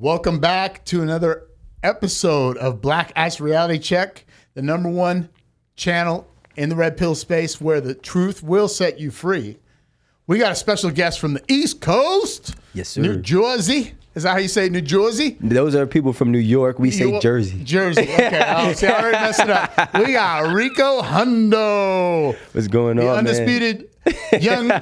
Welcome back to another episode of Black Ice Reality Check, the #1 channel in the red pill space where the truth will set you free. We got a special guest from the East Coast. Yes, sir. New Jersey. Is that how you say New Jersey? Those are people from New York. We say Jersey. Jersey. Okay. Oh, see, I already messed it up. We got Rico Hundo. What's going on, the undisputed young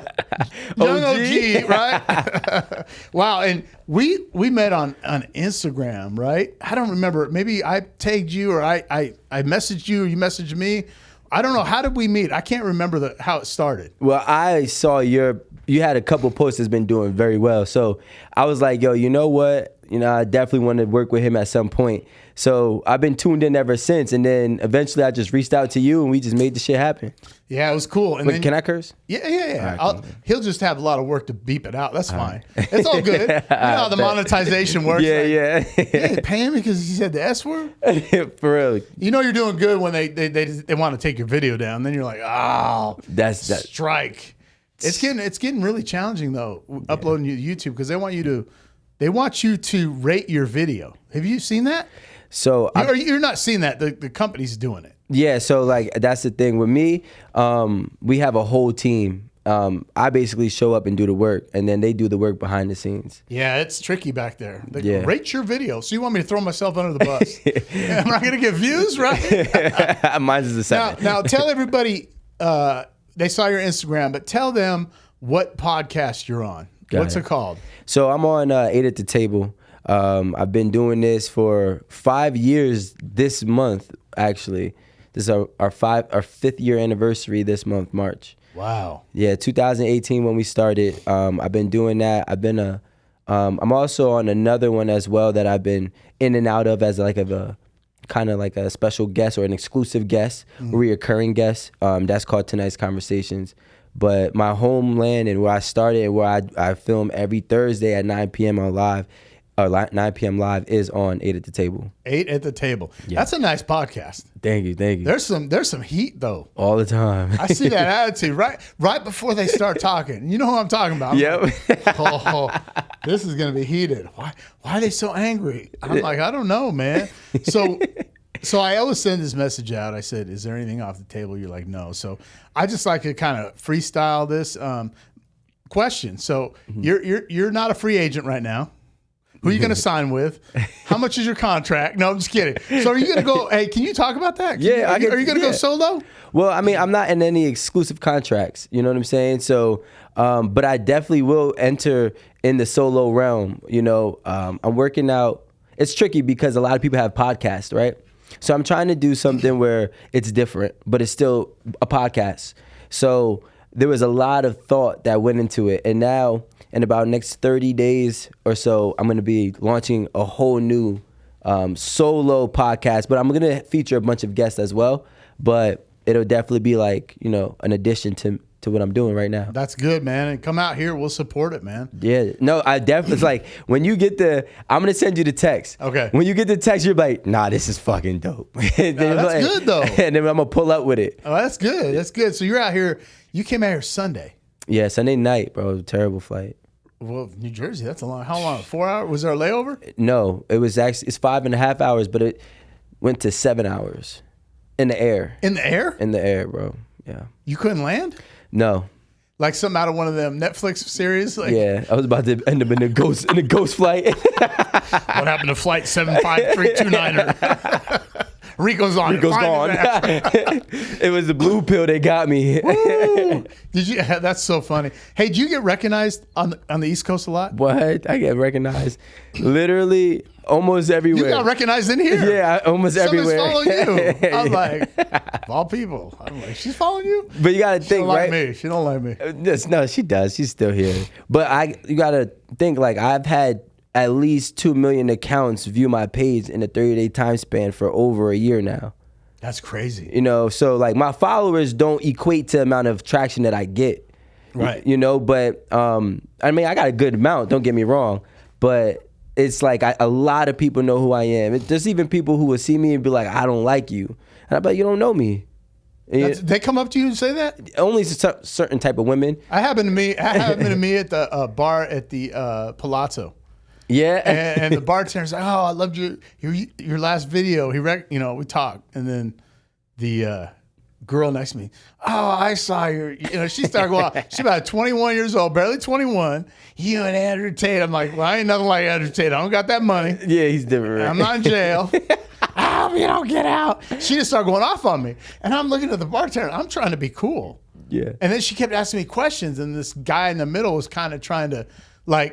OG, right? Wow. And we met on Instagram, right? I don't remember. Maybe I tagged you or I messaged you or you messaged me. I don't know. How did we meet? I can't remember how it started. Well, I saw you had a couple posts that's been doing very well. So I was like, yo, you know what? I definitely want to work with him at some point. So I've been tuned in ever since. And then eventually I just reached out to you and we just made the shit happen. Yeah, it was cool. And Wait, can I curse? Yeah. Right, he'll just have a lot of work to beep it out. That's fine. It's all good. You know how the monetization works. Yeah. They paying me because you said the S word? For real. You know you're doing good when they want to take your video down. Then you're like, oh, that's strike. It's getting really challenging though, uploading to YouTube because they want you to rate your video. Have you seen that? So you're not seeing that. The company's doing it. Yeah, so like that's the thing with me. We have a whole team. I basically show up and do the work, and then they do the work behind the scenes. Yeah, it's tricky back there. Rate your video. So you want me to throw myself under the bus? Am I going to get views, right? Mine's the same. Now tell everybody. They saw your Instagram, but tell them what podcast you're on. What's it called? So I'm on 8 at the Table. I've been doing this for 5 years this month, actually. This is our 5th year anniversary this month, March. Wow. Yeah, 2018 when we started. I've been doing that. I'm also on another one as well that I've been in and out of as kind of like a special guest or an exclusive guest, reoccurring guest. That's called Tonight's Conversations. But my homeland and where I started and where I film every Thursday at 9 p.m. on live, 9 p.m. live is on 8 at the Table. 8 at the Table. Yeah. That's a nice podcast. Thank you. There's some heat though. All the time. I see that attitude right before they start talking. You know who I'm talking about. Yep. This is gonna be heated. Why are they so angry? I'm like, I don't know, man. So I always send this message out. I said, is there anything off the table? You're like, no. So I just like to kind of freestyle this question. So you're not a free agent right now. Who are you going to sign with? How much is your contract? No, I'm just kidding. So are you going to go, hey, can you talk about that? Are you going to go solo? Well, I mean, I'm not in any exclusive contracts. You know what I'm saying? So, but I definitely will enter in the solo realm. I'm working out. It's tricky because a lot of people have podcasts, right? So I'm trying to do something where it's different, but it's still a podcast. So there was a lot of thought that went into it. And now in about next 30 days or so, I'm going to be launching a whole new solo podcast, but I'm going to feature a bunch of guests as well. But it'll definitely be like, an addition to what I'm doing right now. That's good, man. And come out here. We'll support it, man. Yeah. No, I definitely, it's like when you get I'm going to send you the text. Okay. When you get the text, you're like, nah, this is fucking dope. That's good though. And then I'm going to pull up with it. Oh, that's good. That's good. So you're out here. You came out here Sunday. Yeah, Sunday night, bro. It was a terrible flight. Well, New Jersey, that's a long. How long? 4 hours? Was there a layover? No, it's 5.5 hours, but it went to 7 hours in the air. In the air? In the air, bro. Yeah. You couldn't land? No. Like something out of one of them Netflix series? Yeah, I was about to end up in a ghost flight. What happened to flight 75329er? Rico's gone. It was the blue pill that got me. Did you? That's so funny. Hey, do you get recognized on the East Coast a lot? What? I get recognized literally almost everywhere. You got recognized in here? Yeah, almost everywhere. Someone's following you. I'm like, of all people. I'm like, she's following you? But you got to think, right? She don't like me. No, she does. She's still here. But you got to think, like, I've had at least 2 million accounts view my page in a 30-day time span for over a year now. That's crazy. So like my followers don't equate to the amount of traction that I get. Right. But I mean, I got a good amount, don't get me wrong, but it's like a lot of people know who I am. There's even people who will see me and be like, I don't like you. And I'm like, you don't know me. They come up to you and say that? Only certain type of women. I happened to meet at the bar at the Palazzo. Yeah. And the bartender's like, oh, I loved your last video. We talked. And then the girl next to me, oh, I saw your, she started going, she's about 21 years old, barely 21. You and Andrew Tate. I'm like, well, I ain't nothing like Andrew Tate. I don't got that money. Yeah, he's different. Right? I'm not in jail. I hope you don't get out. She just started going off on me. And I'm looking at the bartender. I'm trying to be cool. Yeah. And then she kept asking me questions. And this guy in the middle was kind of trying to,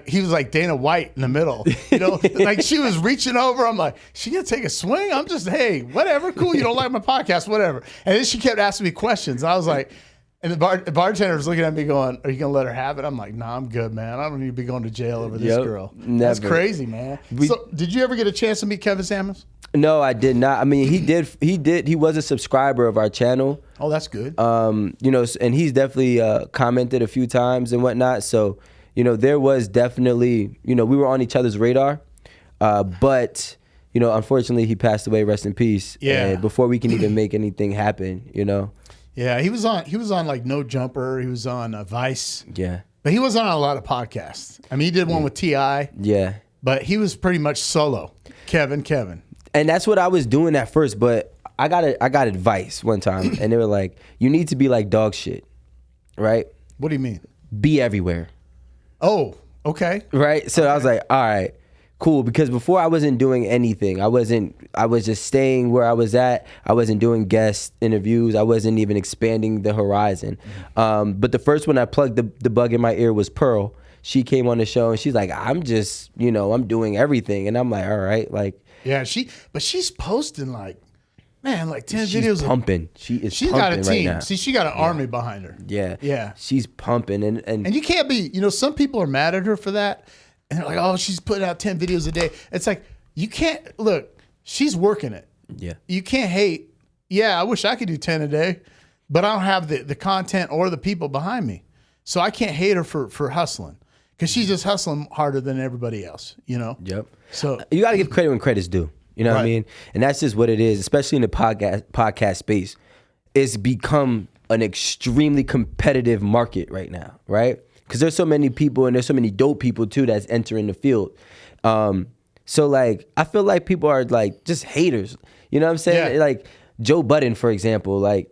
he was like Dana White in the middle. Like she was reaching over. I'm like, she gonna take a swing? I'm just, hey, whatever, cool. You don't like my podcast, whatever. And then she kept asking me questions. And I was like, and the bartender was looking at me going, are you gonna let her have it? I'm like, nah, I'm good, man. I don't need to be going to jail over this girl. Never. That's crazy, man. So did you ever get a chance to meet Kevin Samuels? No, I did not. I mean, he did. He was a subscriber of our channel. Oh, that's good. And he's definitely commented a few times and whatnot. So, there was definitely, we were on each other's radar. But, unfortunately, he passed away. Rest in peace. Yeah. Before we can even make anything happen, Yeah, he was on like No Jumper. He was on Vice. Yeah. But he was on a lot of podcasts. I mean, he did one with T.I. Yeah. But he was pretty much solo. Kevin. And that's what I was doing at first, but I got advice one time, and they were like, "You need to be like dog shit, right? What do you mean? Be everywhere." Oh, okay. Right. So I was like, "All right, cool." Because before I wasn't doing anything. I was just staying where I was at. I wasn't doing guest interviews. I wasn't even expanding the horizon. But the first one I plugged the bug in my ear was Pearl. She came on the show and she's like, "I'm just, I'm doing everything," and I'm like, "All right, like." Yeah, she's posting like 10 videos. She's pumping. She's got a pumping team. right now. See, she got an army behind her. Yeah. She's pumping and you can't be, some people are mad at her for that. And they're like, oh, she's putting out 10 videos a day. It's like, you can't, look, she's working it. Yeah. You can't hate. Yeah, I wish I could do 10 a day, but I don't have the content or the people behind me. So I can't hate her for hustling. Because she's just hustling harder than everybody else, Yep. So you got to give credit when credit's due. You know what I mean? And that's just what it is, especially in the podcast space. It's become an extremely competitive market right now, right? Because there's so many people and there's so many dope people too that's entering the field. So like, I feel like people are like just haters. You know what I'm saying? Yeah. Like Joe Budden, for example, like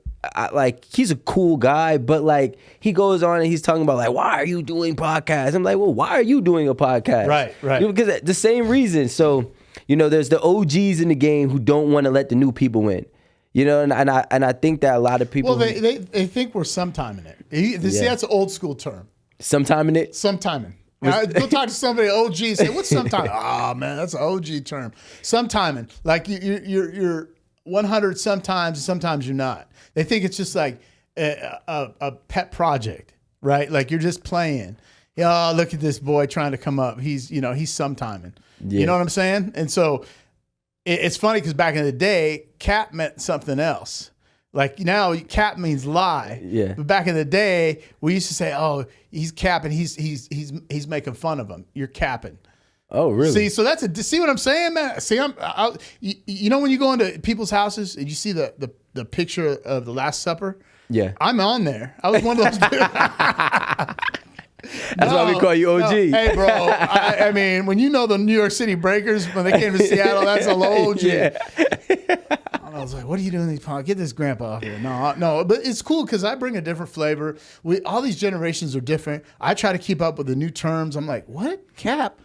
he's a cool guy, but like he goes on and he's talking about like, why are you doing podcasts? I'm like, well, why are you doing a podcast? Right. Because the same reason. So, there's the OGs in the game who don't want to let the new people in. And I think that a lot of people. Well, they think we're sometiming it. See, that's an old school term. Sometiming it? Sometiming. Go talk to somebody, OG, say, what's sometime? Oh, man, that's an OG term. Sometiming. Like you're 100 sometimes, and sometimes you're not. They think it's just like a pet project, right? Like you're just playing. Oh, look at this boy trying to come up. He's sometiming. Yeah. You know what I'm saying? And so it's funny because back in the day, cap meant something else. Like now, cap means lie. Yeah. But back in the day, we used to say, "Oh, he's capping. He's making fun of him. You're capping." Oh, really? See, so see what I'm saying, man. See, when you go into people's houses and you see the picture of the Last Supper. Yeah. I'm on there. I was one of those. That's why we call you OG. No. Hey, bro. I mean, when the New York City Breakers, when they came to Seattle, that's a low OG. Yeah. I was like, what are you doing in these podcasts? Get this grandpa off here. No, but it's cool because I bring a different flavor. All these generations are different. I try to keep up with the new terms. I'm like, what? Cap?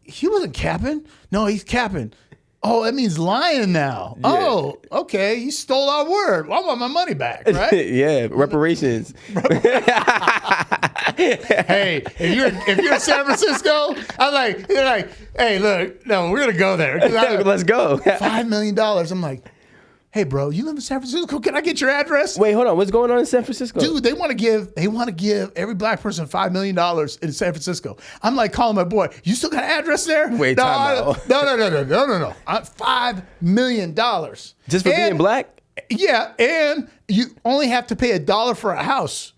He wasn't capping. No, he's capping. Oh, that means lying now. Yeah. Oh, okay. You stole our word. I want my money back, right? Yeah, reparations. Hey, if you're in San Francisco, they're like, hey, look, no, we're gonna go there. Let's go. $5 million. I'm like, hey, bro, you live in San Francisco? Can I get your address? Wait, hold on. What's going on in San Francisco? Dude, they want to give every black person $5 million in San Francisco. I'm like calling my boy, you still got an address there? Wait, no, time out. No. $5 million. Just for being black? Yeah, and you only have to pay $1 for a house.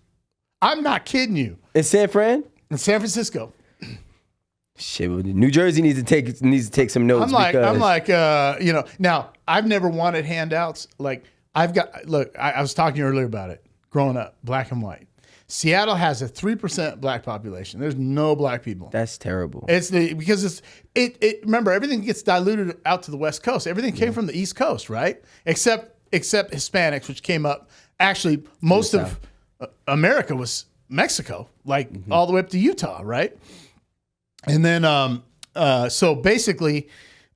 I'm not kidding you. In San Fran? In San Francisco. Shit, New Jersey needs to take some notes. I'm like, now I've never wanted handouts. Like I was talking earlier about it. Growing up, black and white. Seattle has a 3% black population. There's no black people. That's terrible. Because remember, everything gets diluted out to the West Coast. Everything came from the East Coast, right? Except Hispanics, which came up. Actually, most of America was Mexico, like all the way up to Utah, right? And then, so basically,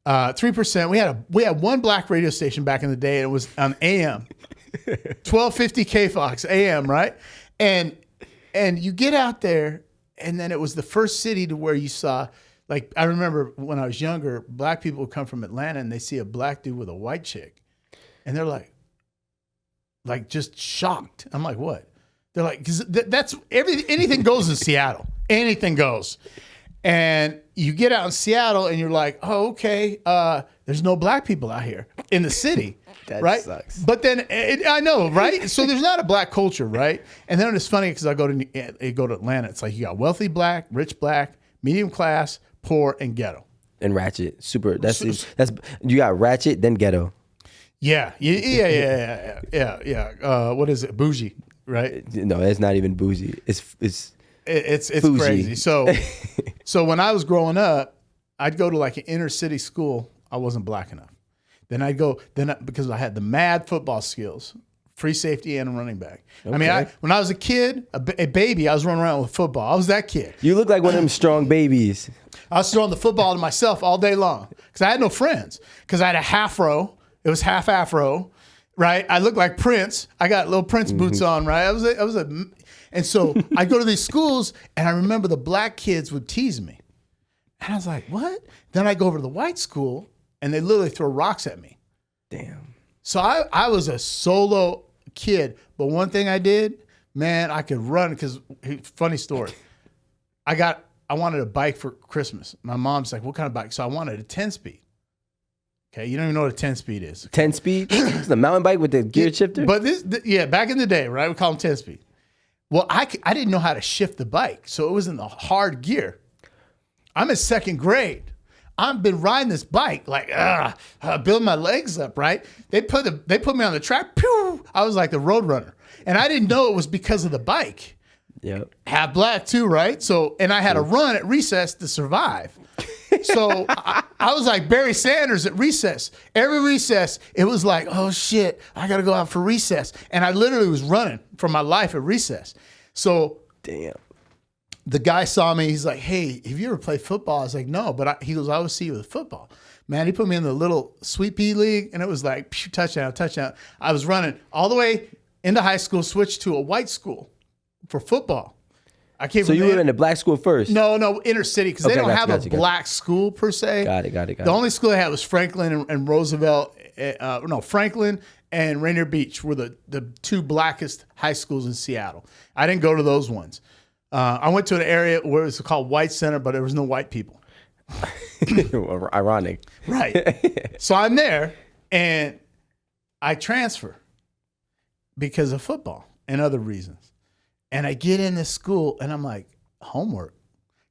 3%. We had one black radio station back in the day. And it was on AM, 1250 KFOX AM, right? And you get out there, and then it was the first city to where you saw, like, I remember when I was younger, black people would come from Atlanta and they see a black dude with a white chick, and they're like just shocked. I'm like, what? They're like, because that's anything goes in Seattle. Anything goes. And you get out in Seattle and you're like, oh, okay, there's no black people out here in the city. That right? sucks. But then I know, right? So there's not a black culture, right? And then it's funny because I go to Atlanta. It's like you got wealthy black, rich black, medium class, poor, and ghetto. And ratchet, super. That's you got ratchet, then ghetto. Yeah. What is it? Bougie, right? No, it's not even bougie. It's crazy. So when I was growing up, I'd go to like an inner city school. I wasn't black enough. Then because I had the mad football skills, free safety and a running back. Okay. I mean, when I was a kid, a baby, I was running around with football. I was that kid. You look like one of them strong babies. I was throwing the football to myself all day long because I had no friends. Because I had a half-row. It was half afro, right? I looked like Prince. I got little Prince boots on, right? And so I'd go to these schools, and I remember the black kids would tease me. And I was like, what? Then I go over to the white school, and they literally throw rocks at me. Damn. So I was a solo kid, but one thing I did, man, I could run because, funny story, I wanted a bike for Christmas. My mom's like, what kind of bike? So I wanted a 10-speed. Okay, you don't even know what a 10-speed is. 10-speed? It's the mountain bike with the gear shifter? But back in the day, right, we call them 10-speed. Well, I didn't know how to shift the bike, so it was in the hard gear. I'm in second grade. I've been riding this bike, like, building my legs up, right? They put me on the track. Pew! I was like the road runner. And I didn't know it was because of the bike. Yep. Half black too, right? So, and I had to run at recess to survive. So I was like Barry Sanders at recess. Every recess, it was like, oh shit, I got to go out for recess. And I literally was running for my life at recess. So damn. The guy saw me. He's like, hey, have you ever played football? I was like, no, but he goes, I would see you with football. Man, he put me in the little Sweet Pea League, and it was like, touchdown. I was running all the way into high school, switched to a white school for football. So you were in the black school first? No, inner city, because they don't have a black school per se. Got it. The only school they had was Franklin and Roosevelt. Franklin and Rainier Beach were the two blackest high schools in Seattle. I didn't go to those ones. I went to an area where it was called White Center, but there was no white people. Ironic. Right. So I'm there, and I transfer because of football and other reasons. And I get in this school, and I'm like, homework.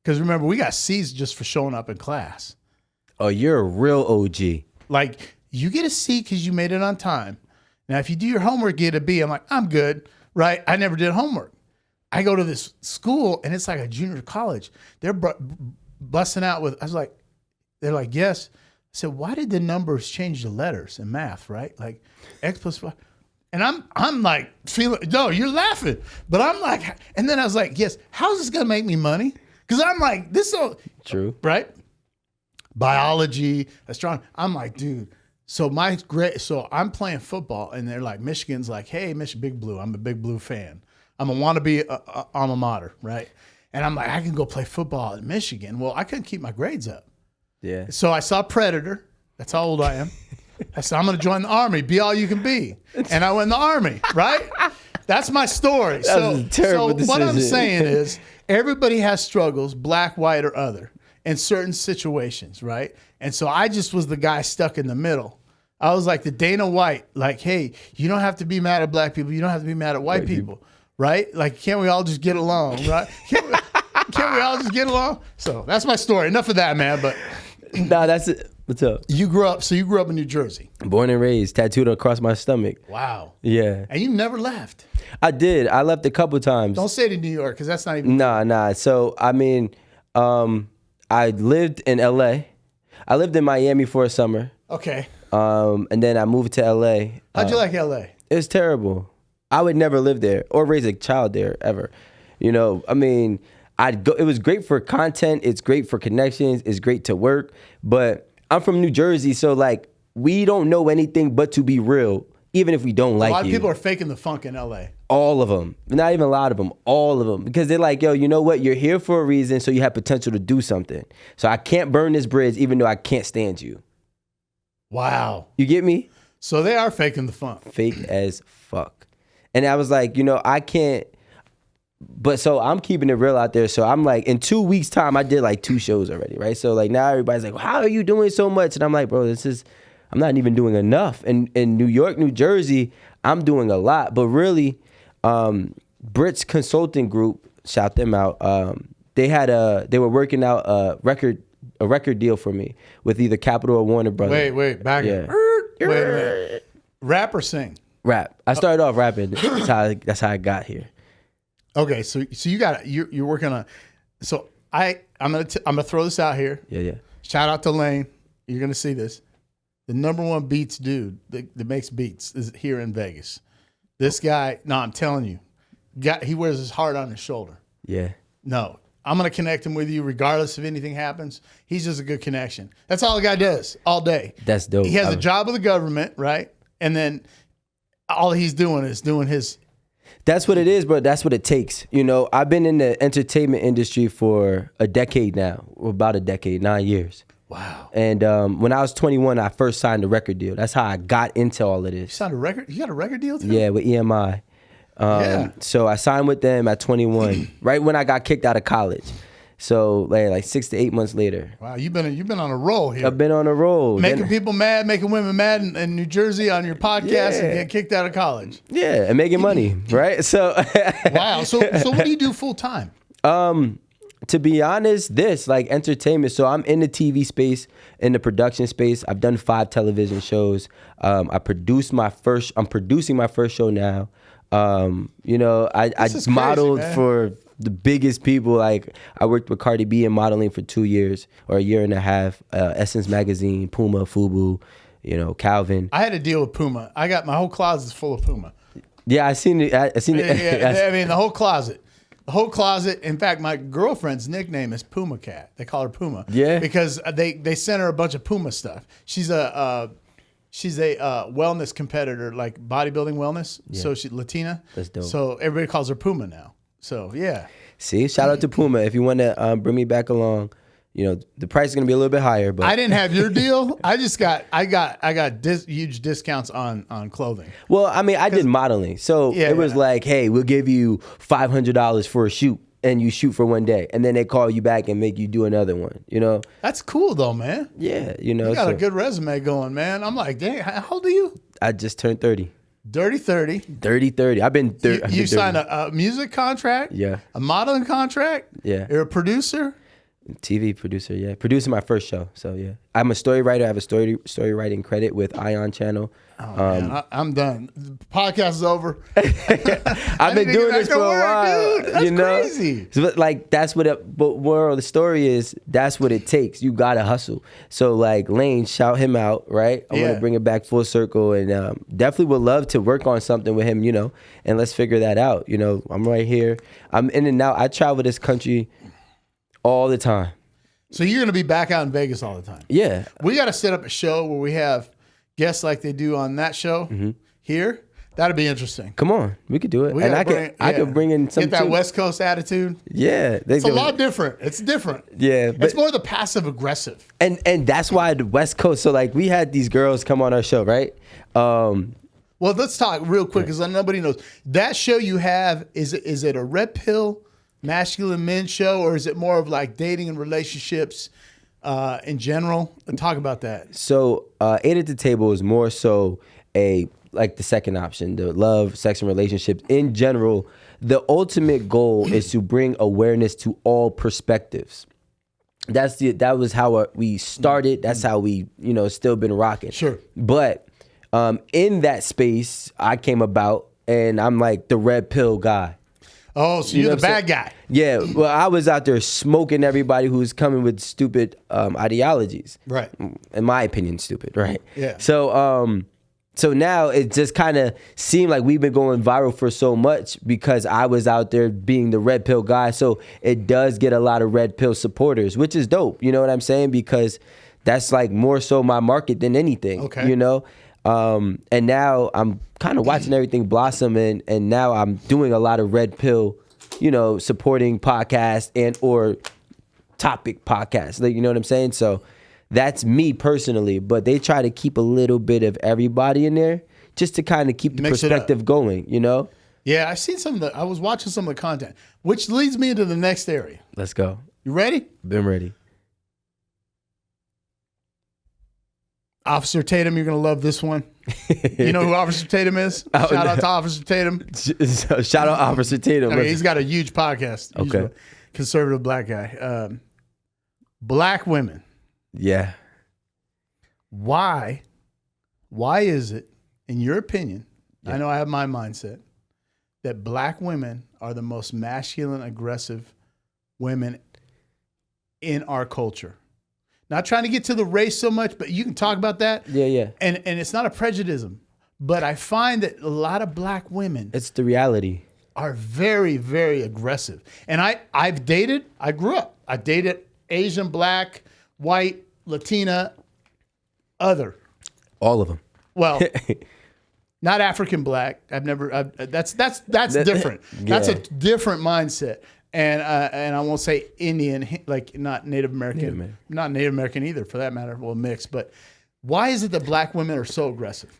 Because remember, we got C's just for showing up in class. Oh, you're a real OG. Like, you get a C because you made it on time. Now, if you do your homework, get a B. I'm like, I'm good, right? I never did homework. I go to this school, and it's like a junior college. They're busting out with, they're like, yes. I said, why did the numbers change the letters in math, right? Like X plus Y. And I'm like, no, you're laughing. But I'm like, and then I was like, yes, how's this going to make me money? Because I'm like, this is true, right? Biology, astronomy. I'm like, dude. So I'm playing football, and they're like, Michigan's like, hey, Michigan, Big Blue. I'm a Big Blue fan. I'm a wannabe alma mater, right? And I'm like, I can go play football at Michigan. Well, I couldn't keep my grades up. Yeah. So I saw Predator. That's how old I am. I said, I'm going to join the Army. Be all you can be. And I went in the Army, right? That's my story. That was a terrible decision. What I'm saying is everybody has struggles, black, white, or other, in certain situations, right? And so I just was the guy stuck in the middle. I was like the Dana White, like, hey, you don't have to be mad at black people. You don't have to be mad at white people, right? Like, can't we all just get along, right? Can't we all just get along? So that's my story. Enough of that, man. But no, that's it. What's up? You grew up in New Jersey. Born and raised, tattooed across my stomach. Wow. Yeah. And you never left. I did. I left a couple times. Don't say to New York, because that's not even. Nah. So, I mean, I lived in LA. I lived in Miami for a summer. Okay. And then I moved to LA. How'd you like LA? It's terrible. I would never live there or raise a child there ever. You know, I mean, I'd go. It was great for content. It's great for connections. It's great to work. But I'm from New Jersey, so like we don't know anything but to be real, even if we don't like you. A lot of people are faking the funk in LA. All of them. Not even a lot of them. All of them. Because they're like, yo, you know what? You're here for a reason, so you have potential to do something. So I can't burn this bridge even though I can't stand you. Wow. You get me? So they are faking the funk. Fake as fuck. And I was like, you know, I can't. But so I'm keeping it real out there. So I'm like, in 2 weeks' time, I did like 2 shows already, right? So like now everybody's like, well, how are you doing so much? And I'm like, bro, I'm not even doing enough. And in New York, New Jersey, I'm doing a lot. But really, Brit's Consulting Group, shout them out. They were working out a record deal for me with either Capitol or Warner Brothers. Wait, back Yeah. Wait a minute. Rap or sing? Rap. I started off rapping. That's how I got here. Okay, so you're working on. So I'm gonna throw this out here. Yeah. Shout out to Lane. You're gonna see this. The #1 beats dude that makes beats is here in Vegas. This guy, no, I'm telling you, he wears his heart on his shoulder. Yeah. No, I'm gonna connect him with you regardless if anything happens. He's just a good connection. That's all the guy does all day. That's dope. He has a job with the government, right? And then all he's doing is doing his. That's what it is, bro. That's what it takes. You know, I've been in the entertainment industry for a decade now, or about a decade, 9 years. Wow. And when I was 21, I first signed a record deal. That's how I got into all of this. You signed a record? You got a record deal too? Yeah, with EMI. Yeah. So I signed with them at 21, right when I got kicked out of college. So like 6 to 8 months later. Wow, you've been on a roll here. I've been on a roll. Making people mad, making women mad in New Jersey on your podcast and getting kicked out of college. Yeah, and making money, right? So wow. So what do you do full time? To be honest, like entertainment. So I'm in the TV space, in the production space. I've done 5 television shows. I'm producing my first show now. You know, I modeled crazy, for the biggest people. Like I worked with Cardi B in modeling for 2 years or a year and a half. Essence Magazine, Puma, Fubu, you know, Calvin. I had to deal with Puma. I got my whole closet full of Puma. Yeah, I seen it. I seen it. Yeah, I mean the whole closet. The whole closet. In fact, my girlfriend's nickname is Puma Cat. They call her Puma. Yeah. Because they sent her a bunch of Puma stuff. She's a wellness competitor, like bodybuilding wellness. Yeah. So she's Latina. That's dope. So everybody calls her Puma now. So yeah. See, shout out to Puma. If you want to bring me back along, you know the price is gonna be a little bit higher. But I didn't have your deal. I got huge discounts on clothing. Well, I mean, I did modeling, so it was like, hey, we'll give you $500 for a shoot, and you shoot for 1 day, and then they call you back and make you do another one. You know, that's cool though, man. Yeah, you know, you got a good resume going, man. I'm like, dang, how old are you? I just turned 30. Dirty 30. Dirty 30. I've been 30. You signed a music contract? Yeah. A modeling contract? Yeah. You're a producer? TV producer, yeah. Producing my first show, so yeah. I'm a story writer. I have a story writing credit with Ion Channel. Oh, man, I'm done. The podcast is over. I've been doing this for a while. Dude. That's you know? crazy. So, like, that's what but moral of the story is, that's what it takes. You gotta hustle. So like Lane, shout him out, right? I want to bring it back full circle, and definitely would love to work on something with him, you know, and let's figure that out. You know, I'm right here. I'm in and out. I travel this country all the time. So you're going to be back out in Vegas all the time? Yeah. We got to set up a show where we have guests like they do on that show here. That'd be interesting. Come on, we could do it. And I could bring in some. Get that West Coast attitude. Yeah. It's a lot different. It's different. Yeah. It's more the passive aggressive. And that's why the West Coast. So like we had these girls come on our show, right? Well, let's talk real quick because nobody knows. That show you have, is it a red pill masculine men show, or is it more of like dating and relationships in general? And talk about that. So 8 at the Table is more so like the second option, the love, sex, and relationships. In general, the ultimate goal is to bring awareness to all perspectives. that was how we started. That's how we, still been rocking. Sure. But in that space, I came about, and I'm like the red pill guy. Oh, so you're the bad guy. Yeah. Well, I was out there smoking everybody who's coming with stupid ideologies. Right. In my opinion, stupid. Right. Yeah. So now it just kind of seemed like we've been going viral for so much because I was out there being the red pill guy. So it does get a lot of red pill supporters, which is dope. You know what I'm saying? Because that's like more so my market than anything. Okay. And now I'm kind of watching everything blossom, and now I'm doing a lot of red pill, supporting podcasts and or topic podcasts. Like, you know what I'm saying? So that's me personally, but they try to keep a little bit of everybody in there just to kind of keep the perspective going, Yeah, I've seen I was watching some of the content, which leads me into the next area. Let's go. You ready? Been ready. Officer Tatum, you're going to love this one. You know who Officer Tatum is? Shout out to Officer Tatum. Shout out Officer Tatum. Okay, he's got a huge podcast. He's a conservative black guy. Black women. Yeah. Why is it, in your opinion, I know I have my mindset, that black women are the most masculine, aggressive women in our culture? Not trying to get to the race so much, but you can talk about that. Yeah. And it's not a prejudice, but I find that a lot of black women, it's the reality, are very, very aggressive. And I grew up. I dated Asian, black, white, Latina, other. All of them. Well, not African black. That's different. Yeah. That's a different mindset. And I won't say Indian, like not Native American, not Native American either, for that matter. Well, mixed. But why is it that black women are so aggressive,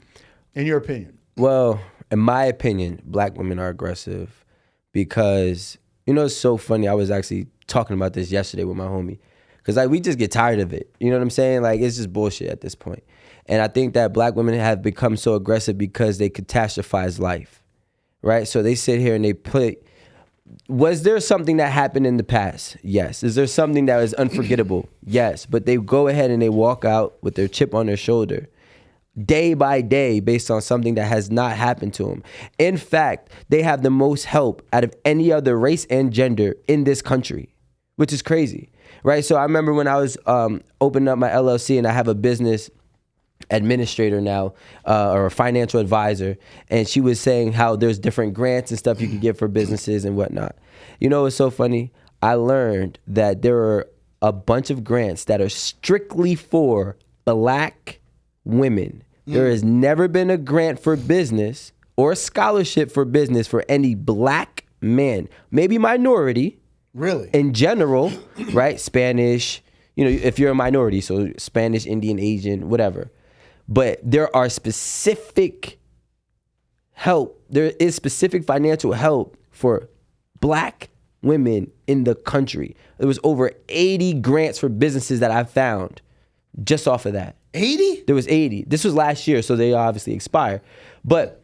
in your opinion? Well, in my opinion, black women are aggressive because, it's so funny. I was actually talking about this yesterday with my homie. Because we just get tired of it. You know what I'm saying? Like, it's just bullshit at this point. And I think that black women have become so aggressive because they catastrophize life, right? So they sit here and they put, was there something that happened in the past? Yes. Is there something that was unforgettable? Yes. But they go ahead and they walk out with their chip on their shoulder day by day based on something that has not happened to them. In fact, they have the most help out of any other race and gender in this country, which is crazy. Right, so I remember when I was opening up my LLC, and I have a business administrator now, or a financial advisor, and she was saying how there's different grants and stuff you can get for businesses and whatnot. It's so funny. I learned that there are a bunch of grants that are strictly for black women. There has never been a grant for business or a scholarship for business for any black man, maybe minority. Really? In general, right? Spanish, if you're a minority, so Spanish, Indian, Asian, whatever. But there are specific help. There is specific financial help for black women in the country. There was over 80 grants for businesses that I found just off of that. 80? There was 80. This was last year, so they obviously expire. But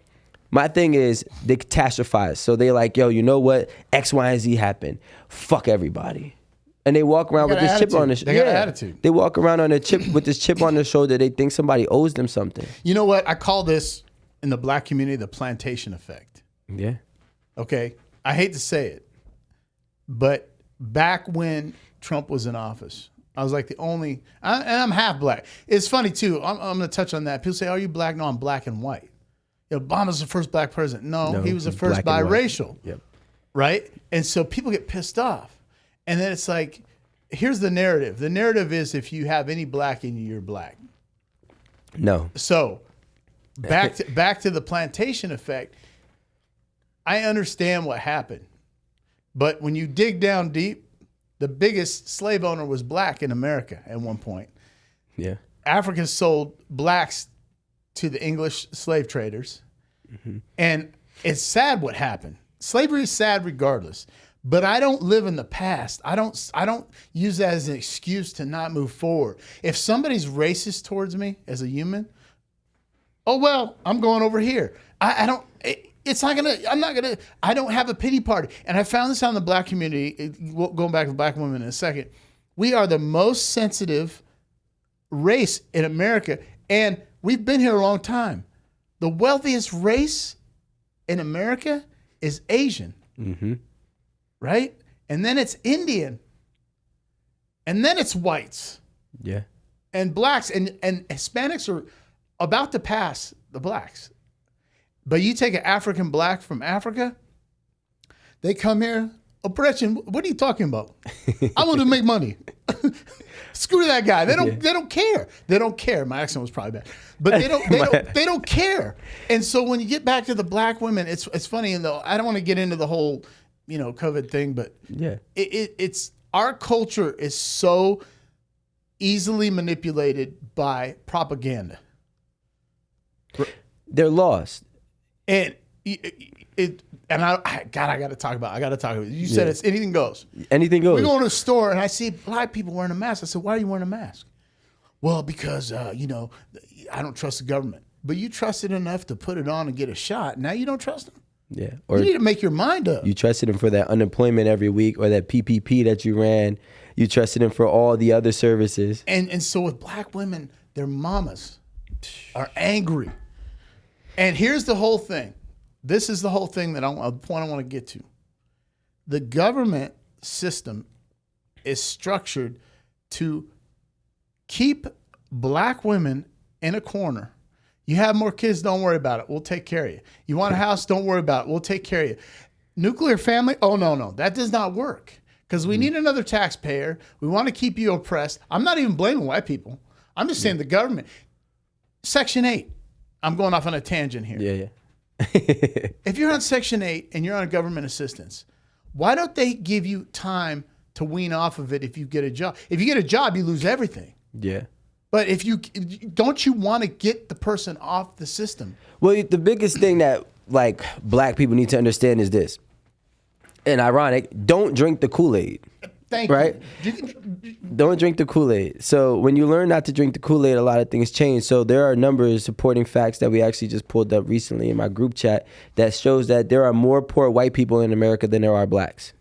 my thing is, they catastrophize. So they're like, yo, you know what? X, Y, and Z happened. Fuck everybody. And they walk around with this chip on their shoulder. They got an attitude. They walk around on a chip with this chip on their shoulder. They think somebody owes them something. You know what? I call this, in the black community, the plantation effect. Yeah. Okay? I hate to say it, but back when Trump was in office, I was like the only, and I'm half black. It's funny, too. I'm going to touch on that. People say, are you black? No, I'm black and white. Obama's the first black president. No, he was the first biracial. Yep. Right? And so people get pissed off. And then it's like, here's the narrative. The narrative is if you have any black in you, you're black. No. So back to the plantation effect. I understand what happened. But when you dig down deep, the biggest slave owner was black in America at one point. Yeah. Africans sold blacks to the English slave traders. Mm-hmm. And it's sad what happened. Slavery is sad regardless. But I don't live in the past. I don't use that as an excuse to not move forward. If somebody's racist towards me as a human, oh well, I'm going over here. I don't have a pity party. And I found this out in the black community, going back to black women in a second. We are the most sensitive race in America, and we've been here a long time. The wealthiest race in America is Asian, right? And then it's Indian, and then it's whites, and blacks, and Hispanics are about to pass the blacks. But you take an African black from Africa, they come here, oppression. What are you talking about? I want to make money. Screw that guy. They don't care. They don't care. My accent was probably bad, but they don't care. And so when you get back to the black women, it's funny. And though I don't want to get into the whole COVID thing, but it's our culture is so easily manipulated by propaganda. They're lost. And I got to talk about it. You said it's anything goes. Anything goes. We go to a store and I see black people wearing a mask. I said, why are you wearing a mask? Well, because, I don't trust the government. But you trusted enough to put it on and get a shot. Now you don't trust them? Yeah. Or you need to make your mind up. You trusted them for that unemployment every week or that PPP that you ran. You trusted them for all the other services. And so with black women, their mamas are angry. And here's the whole thing. This is the whole thing that the point I want to get to. The government system is structured to keep black women in a corner. You have more kids, don't worry about it. We'll take care of you. You want a house, don't worry about it. We'll take care of you. Nuclear family, oh, no. That does not work because we need another taxpayer. We want to keep you oppressed. I'm not even blaming white people. I'm just saying the government. Section 8. I'm going off on a tangent here. Yeah. If you're on Section 8 and you're on government assistance, why don't they give you time to wean off of it if you get a job? If you get a job, you lose everything. Yeah. But don't you want to get the person off the system? Well, the biggest thing that like black people need to understand is this. And ironic, don't drink the Kool-Aid. Thank right? you. Don't drink the Kool-Aid. So when you learn not to drink the Kool-Aid, a lot of things change. So there are numbers supporting facts that we actually just pulled up recently in my group chat that shows that there are more poor white people in America than there are blacks.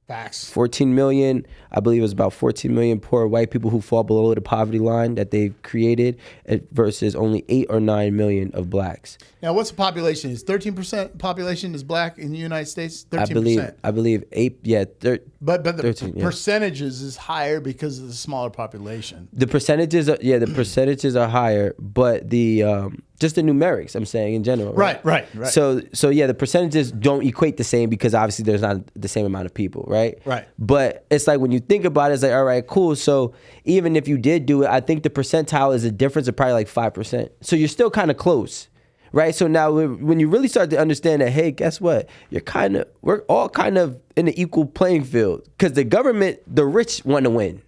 Facts. 14 million, I believe it was about 14 million poor white people who fall below the poverty line that they've created versus only 8 or 9 million of blacks. Now, what's the population? Is 13% population is black in the United States? 13%. I believe 8, yeah. But the 13, percentages is higher because of the smaller population. The percentages are higher, but the just the numerics, I'm saying in general. Right. So yeah, the percentages don't equate the same because obviously there's not the same amount of people, right? Right. But it's like when you think about it, it's like, all right, cool. So even if you did do it, I think the percentile is a difference of probably like 5%. So you're still kind of close, right? So now when you really start to understand that, hey, guess what? We're all kind of in an equal playing field because the government, the rich want to win,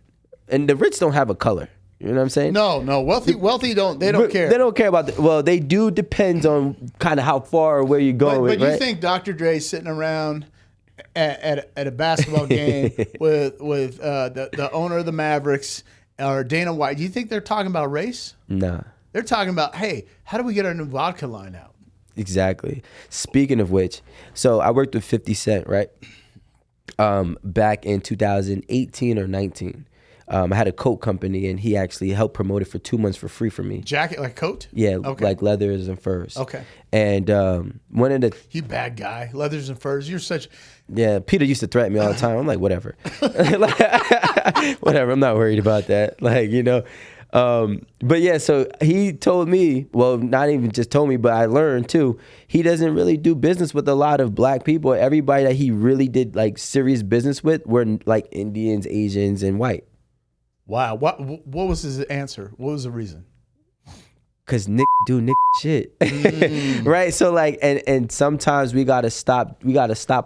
and the rich don't have a color. You know what I'm saying? No. Wealthy don't care. They don't care about well, they do depends on kind of how far or where you're going. But right? you think Dr. Dre's sitting around at a basketball game with the owner of the Mavericks or Dana White? Do you think they're talking about race? Nah. They're talking about, hey, how do we get our new vodka line out? Exactly. Speaking of which, so I worked with 50 Cent, right? Back in 2018 or 19. I had a coat company, and he actually helped promote it for 2 months for free for me. Jacket, like coat? Yeah, okay. Like leathers and furs. Okay. And one of the... You bad guy. Leathers and furs. You're such... Yeah, Peter used to threaten me all the time. I'm like, whatever. Whatever, I'm not worried about that. Like, you know. But yeah, so he told me, well, not even just told me, but I learned too, he doesn't really do business with a lot of black people. Everybody that he really did like serious business with were like Indians, Asians, and white. Wow. What was his answer? What was the reason? Cause do shit. Right? So like, and sometimes we gotta stop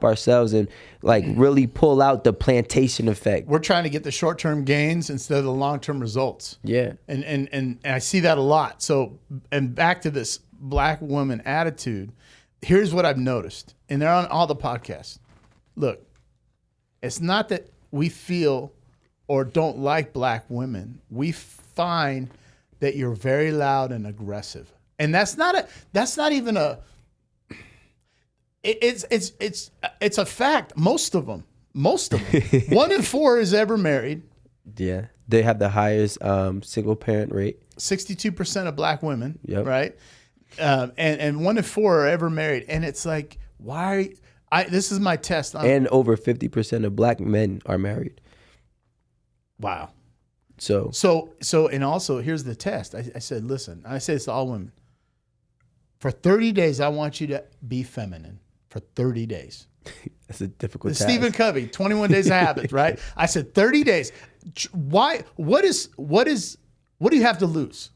ourselves and like really pull out the plantation effect. We're trying to get the short-term gains instead of the long-term results. Yeah. And I see that a lot. So, and back to this black woman attitude, here's what I've noticed. And they're on all the podcasts. Look, it's not that we feel or don't like black women. We find that you're very loud and aggressive. And it's a fact. Most of them. 1 in 4 is ever married. Yeah. They have the highest single parent rate. 62% of black women, Yep. right? And 1 in 4 are ever married. And it's like, why? This is my test. And over 50% of black men are married. Wow. So, and also here's the test. I said, listen, I say this to all women. For 30 days, I want you to be feminine for 30 days. that's a difficult task. Stephen Covey, 21 Days of Habits, right? I said 30 days. Why? What do you have to lose?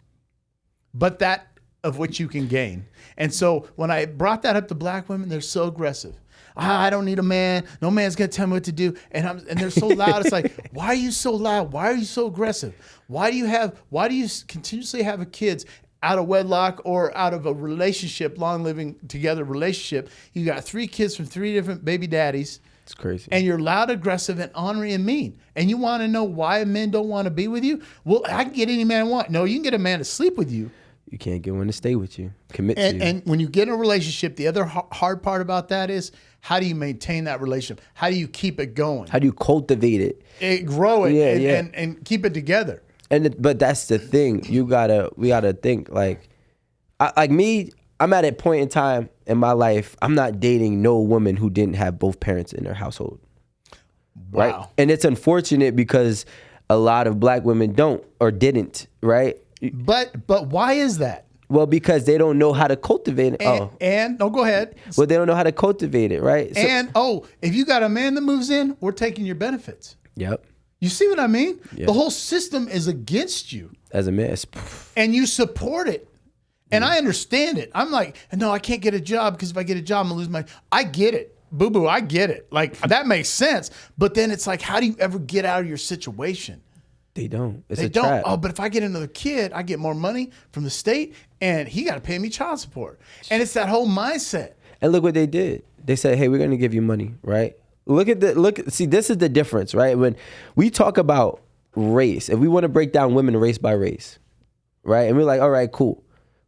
But that of which you can gain. And so when I brought that up to black women, they're so aggressive. I don't need a man. No man's gonna tell me what to do. And they're so loud. It's like, why are you so loud? Why are you so aggressive? Why do you continuously have kids out of wedlock or out of a relationship, long living together relationship? You got 3 kids from 3 different baby daddies. It's crazy. And you're loud, aggressive, and ornery and mean. And you want to know why men don't want to be with you? Well, I can get any man I want. No, you can get a man to sleep with you. You can't get one to stay with you, commit to you. And when you get in a relationship, the other hard part about that is, how do you maintain that relationship? How do you keep it going? How do you cultivate it? Grow it and keep it together. But that's the thing. We gotta think like me. I'm at a point in time in my life. I'm not dating no woman who didn't have both parents in their household. Wow. Right. And it's unfortunate because a lot of black women don't or didn't. Right. But why is that? Well, because they don't know how to cultivate it. Go ahead. Well, they don't know how to cultivate it, right? So, if you got a man that moves in, we're taking your benefits. Yep. You see what I mean? Yeah. The whole system is against you. As a mess. And you support it. And I understand it. I'm like, no, I can't get a job because if I get a job, I'm going to lose I get it. Boo-boo, I get it. Like, that makes sense. But then it's like, how do you ever get out of your situation? They don't. It's They a don't. trap. Oh, but if I get another kid, I get more money from the state, and he got to pay me child support. And it's that whole mindset. And look what they did. They said, "Hey, we're going to give you money," right? See, this is the difference, right? When we talk about race, if we want to break down women race by race, right? And we're like, all right, cool.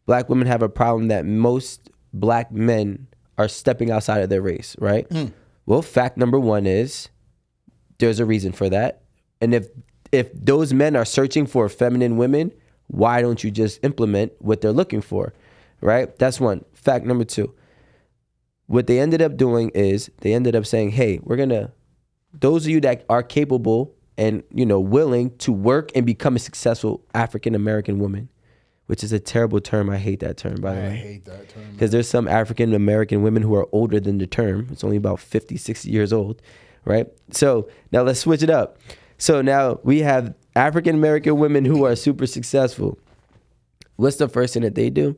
Black women have a problem that most black men are stepping outside of their race, right? Well, fact number 1 is there's a reason for that. And if those men are searching for feminine women, why don't you just implement what they're looking for, right? That's one. Fact number 2, what they ended up doing is they ended up saying, hey, those of you that are capable and, willing to work and become a successful African-American woman, which is a terrible term. I hate that term, by the way. I hate that term. Because there's some African-American women who are older than the term. It's only about 50, 60 years old, right? So now let's switch it up. So now we have African-American women who are super successful. What's the first thing that they do?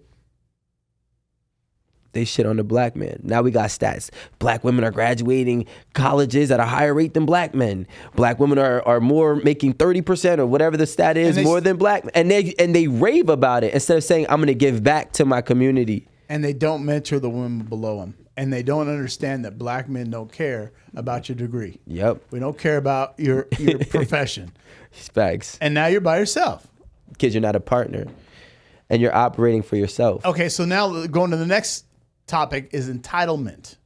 They shit on the black man. Now we got stats. Black women are graduating colleges at a higher rate than black men. Black women are more making 30% or whatever the stat is more than black men. And they rave about it instead of saying, I'm going to give back to my community. And they don't mentor the women below them. And they don't understand that black men don't care about your degree. Yep. We don't care about your profession. Facts. And now you're by yourself. Because you're not a partner. And you're operating for yourself. Okay, so now going to the next topic is entitlement,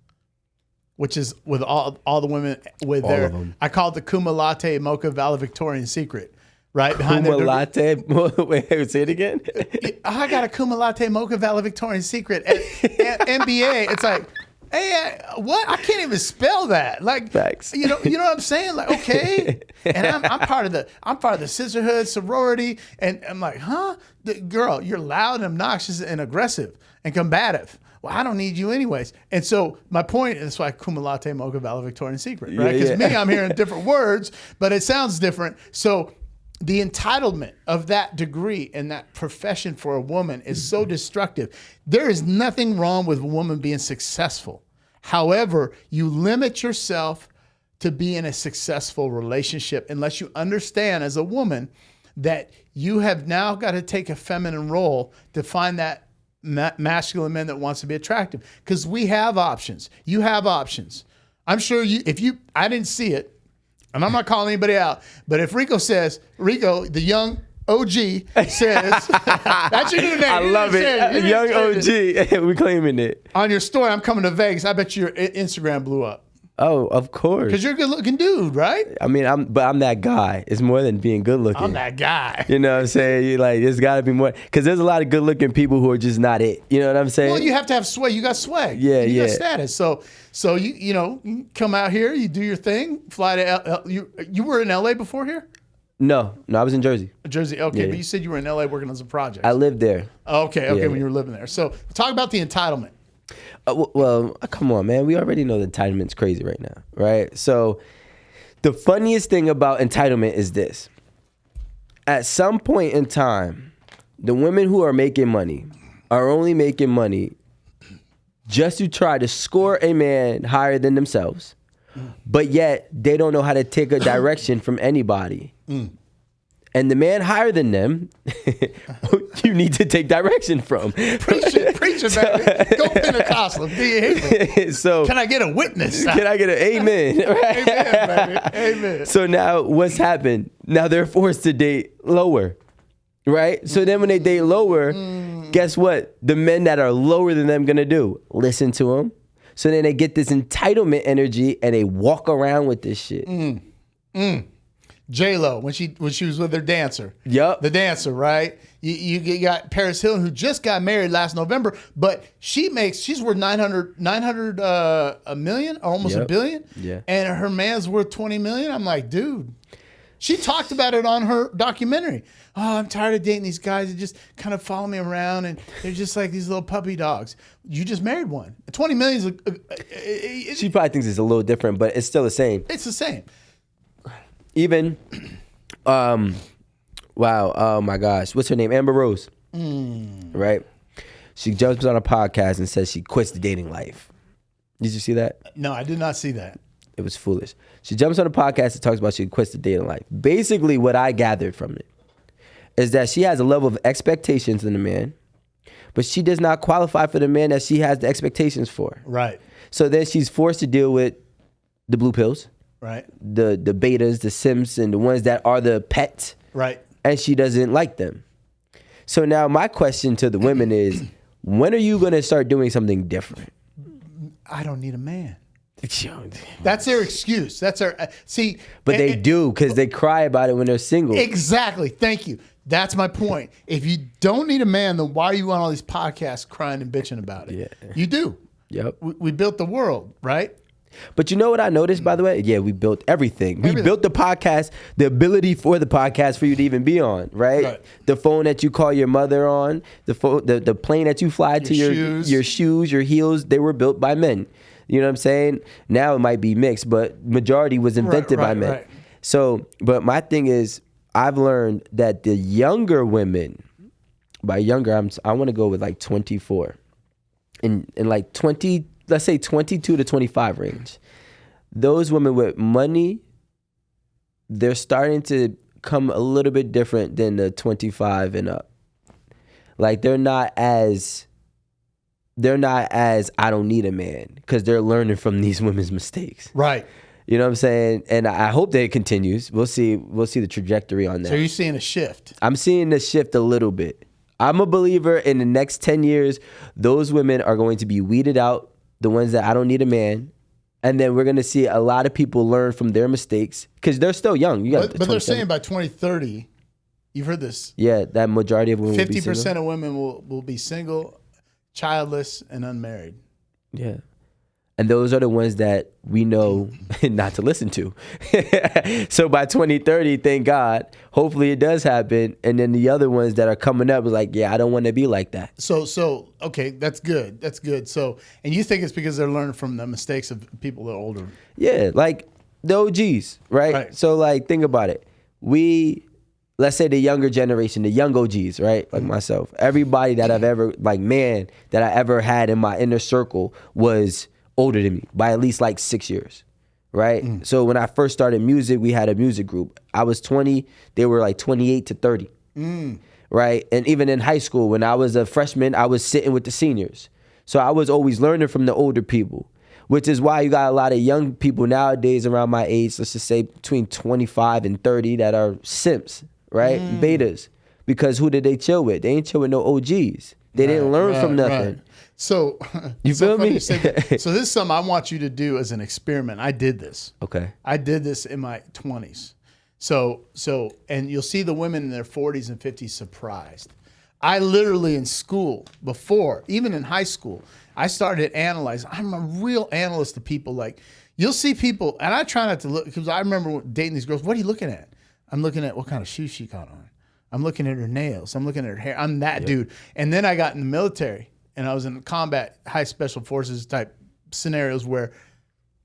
which is with all the women with All of them. I call it the Kuma Latte Mocha Valedictorian secret. Right behind Kuma Latte. Wait, say it again. I got a Kuma Latte Mocha Valedictorian secret at MBA. It's like, hey, what? I can't even spell that. Like, facts. You know what I'm saying? Like, okay. And I'm part of the sisterhood, sorority, and I'm like, huh? Girl, you're loud and obnoxious and aggressive and combative. Well, I don't need you anyways. And so my point is why Kuma Latte Mocha Valedictorian secret, right? Because me, I'm hearing different words, but it sounds different. So the entitlement of that degree and that profession for a woman is so destructive. There is nothing wrong with a woman being successful. However, you limit yourself to be in a successful relationship unless you understand as a woman that you have now got to take a feminine role to find that masculine man that wants to be attractive. Because we have options. You have options. I'm sure I didn't see it, and I'm not calling anybody out, but if Rico, the young OG says, that's your new name. I love it. Young OG. We're claiming it. On your story, I'm coming to Vegas. I bet your Instagram blew up. Oh, of course. Because you're a good-looking dude, right? I mean, I'm that guy. It's more than being good looking. I'm that guy. You know what I'm saying? Like, there's got to be more. Because there's a lot of good looking people who are just not it. You know what I'm saying? Well, you have to have swag. You got swag. Yeah, you yeah. got status. So you come out here, you do your thing, fly to you were in LA before here? No, I was in Jersey. Jersey, okay, Yeah. but you said you were in LA working on some projects. I lived there. Okay, Yeah. when you were living there. So talk about the entitlement. Well, come on, man. We already know the entitlement's crazy right now, right? So the funniest thing about entitlement is this. At some point in time, the women who are making money are only making money just to try to score a man higher than themselves, but yet they don't know how to take a direction from anybody. And the man higher than them, you need to take direction from. Preach it, baby. Go Pentecostal. Do you hate me? So can I get a witness? Can I get an amen? Right? Amen, baby. Amen. So now what's happened? Now they're forced to date lower, right? So then when they date lower, guess what? The men that are lower than them gonna do? Listen to them. So then they get this entitlement energy and they walk around with this shit. J-Lo, when she was with her dancer. Yup. The dancer, right? You got Paris Hilton, who just got married last November, but she's worth 900 a million, almost Yep. $1 billion. Yeah. And her man's worth 20 million. I'm like, dude. She talked about it on her documentary. Oh, I'm tired of dating these guys that just kind of follow me around and they're just like these little puppy dogs. You just married one. 20 million is She probably thinks it's a little different, but it's still the same. it's the same. Even, wow, oh my gosh, what's her name? Amber Rose, right? She jumps on a podcast and says she quits the dating life. Did you see that? No, I did not see that. It was foolish. She jumps on a podcast and talks about she quits the dating life. Basically, what I gathered from it is that she has a level of expectations in the man, but she does not qualify for the man that she has the expectations for. Right. So then she's forced to deal with the blue pills. Right. The betas, the simps, and the ones that are the pets. Right. And she doesn't like them. So now my question to the women is, when are you going to start doing something different? I don't need a man. That's their excuse. That's their see. But they do, because they cry about it when they're single. Exactly. Thank you. That's my point. If you don't need a man, then why are you on all these podcasts crying and bitching about it? Yeah. You do. Yep. We built the world, right? But you know what I noticed, by the way? Yeah, we built everything. We built the podcast, the ability for the podcast for you to even be on, right? The phone that you call your mother on, the plane that you fly to, your shoes, your heels, they were built by men. You know what I'm saying? Now it might be mixed, but majority was invented by men. Right. So, but my thing is, I've learned that the younger women, by younger, I want to go with like 24. In like 20, let's say 22 to 25 range. Those women with money, they're starting to come a little bit different than the 25 and up. Like they're not as I don't need a man, because they're learning from these women's mistakes. Right. You know what I'm saying? And I hope that it continues. We'll see the trajectory on that. So you're seeing a shift. I'm seeing the shift a little bit. I'm a believer in the next 10 years, those women are going to be weeded out, the ones that I don't need a man. And then we're going to see a lot of people learn from their mistakes, because they're still young. But they're saying by 2030, you've heard this. Yeah, that majority of women 50% of women will be single, childless, and unmarried. Yeah. And those are the ones that we know not to listen to. So by 2030, thank God, hopefully it does happen. And then the other ones that are coming up is like, yeah, I don't want to be like that. So okay, that's good. That's good. So, and you think it's because they're learning from the mistakes of people that are older? Yeah, like the OGs, right? So like, think about it. Let's say the younger generation, the young OGs, right? Like myself. Everybody that I've ever, that I ever had in my inner circle was older than me by at least like 6 years, right? So when I first started music, we had a music group. I was 20, they were like 28 to 30, right? And even in high school, when I was a freshman, I was sitting with the seniors. So I was always learning from the older people, which is why you got a lot of young people nowadays around my age, let's just say between 25 and 30, that are simps, right? Betas. Because who did they chill with? They ain't chill with no OGs. They didn't learn from nothing. Right. So you feel me? So this is something I want you to do as an experiment. I did this. Okay. I did this in my 20s. So, and you'll see the women in their 40s and 50s surprised. I literally in school before, even in high school, I started analyzing. I'm a real analyst of people. Like, you'll see people, and I try not to look, because I remember dating these girls. What are you looking at? I'm looking at what kind of shoes she got on. I'm looking at her nails. I'm looking at her hair. I'm that dude. And then I got in the military, and I was in combat, high special forces type scenarios where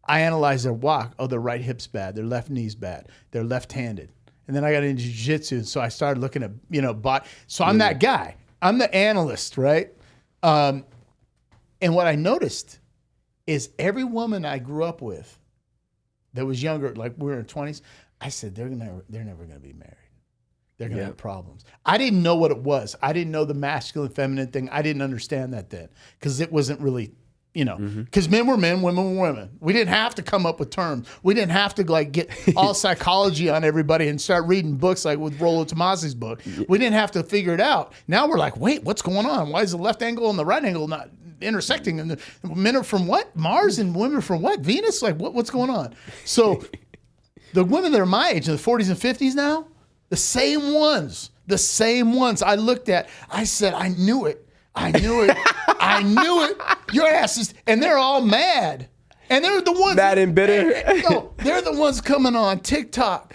I analyzed their walk. Oh, their right hip's bad. Their left knee's bad. They're left-handed. And then I got into jiu-jitsu, so I started looking at, so I'm that guy. I'm the analyst, right? And what I noticed is every woman I grew up with that was younger, like we were in their 20s, I said, they're never going to be married. They're going to have problems. I didn't know what it was. I didn't know the masculine, feminine thing. I didn't understand that then because it wasn't really, because men were men, women were women. We didn't have to come up with terms. We didn't have to get all psychology on everybody and start reading books like with Rollo Tomasi's book. We didn't have to figure it out. Now we're like, wait, what's going on? Why is the left angle and the right angle not intersecting? And the men are from what? Mars, and women are from what? Venus? Like what's going on? So the women that are my age in the 40s and 50s now, the same ones I looked at, I said, I knew it. I knew it. Your asses, and they're all mad. And they're the ones mad and bitter. They're the ones coming on TikTok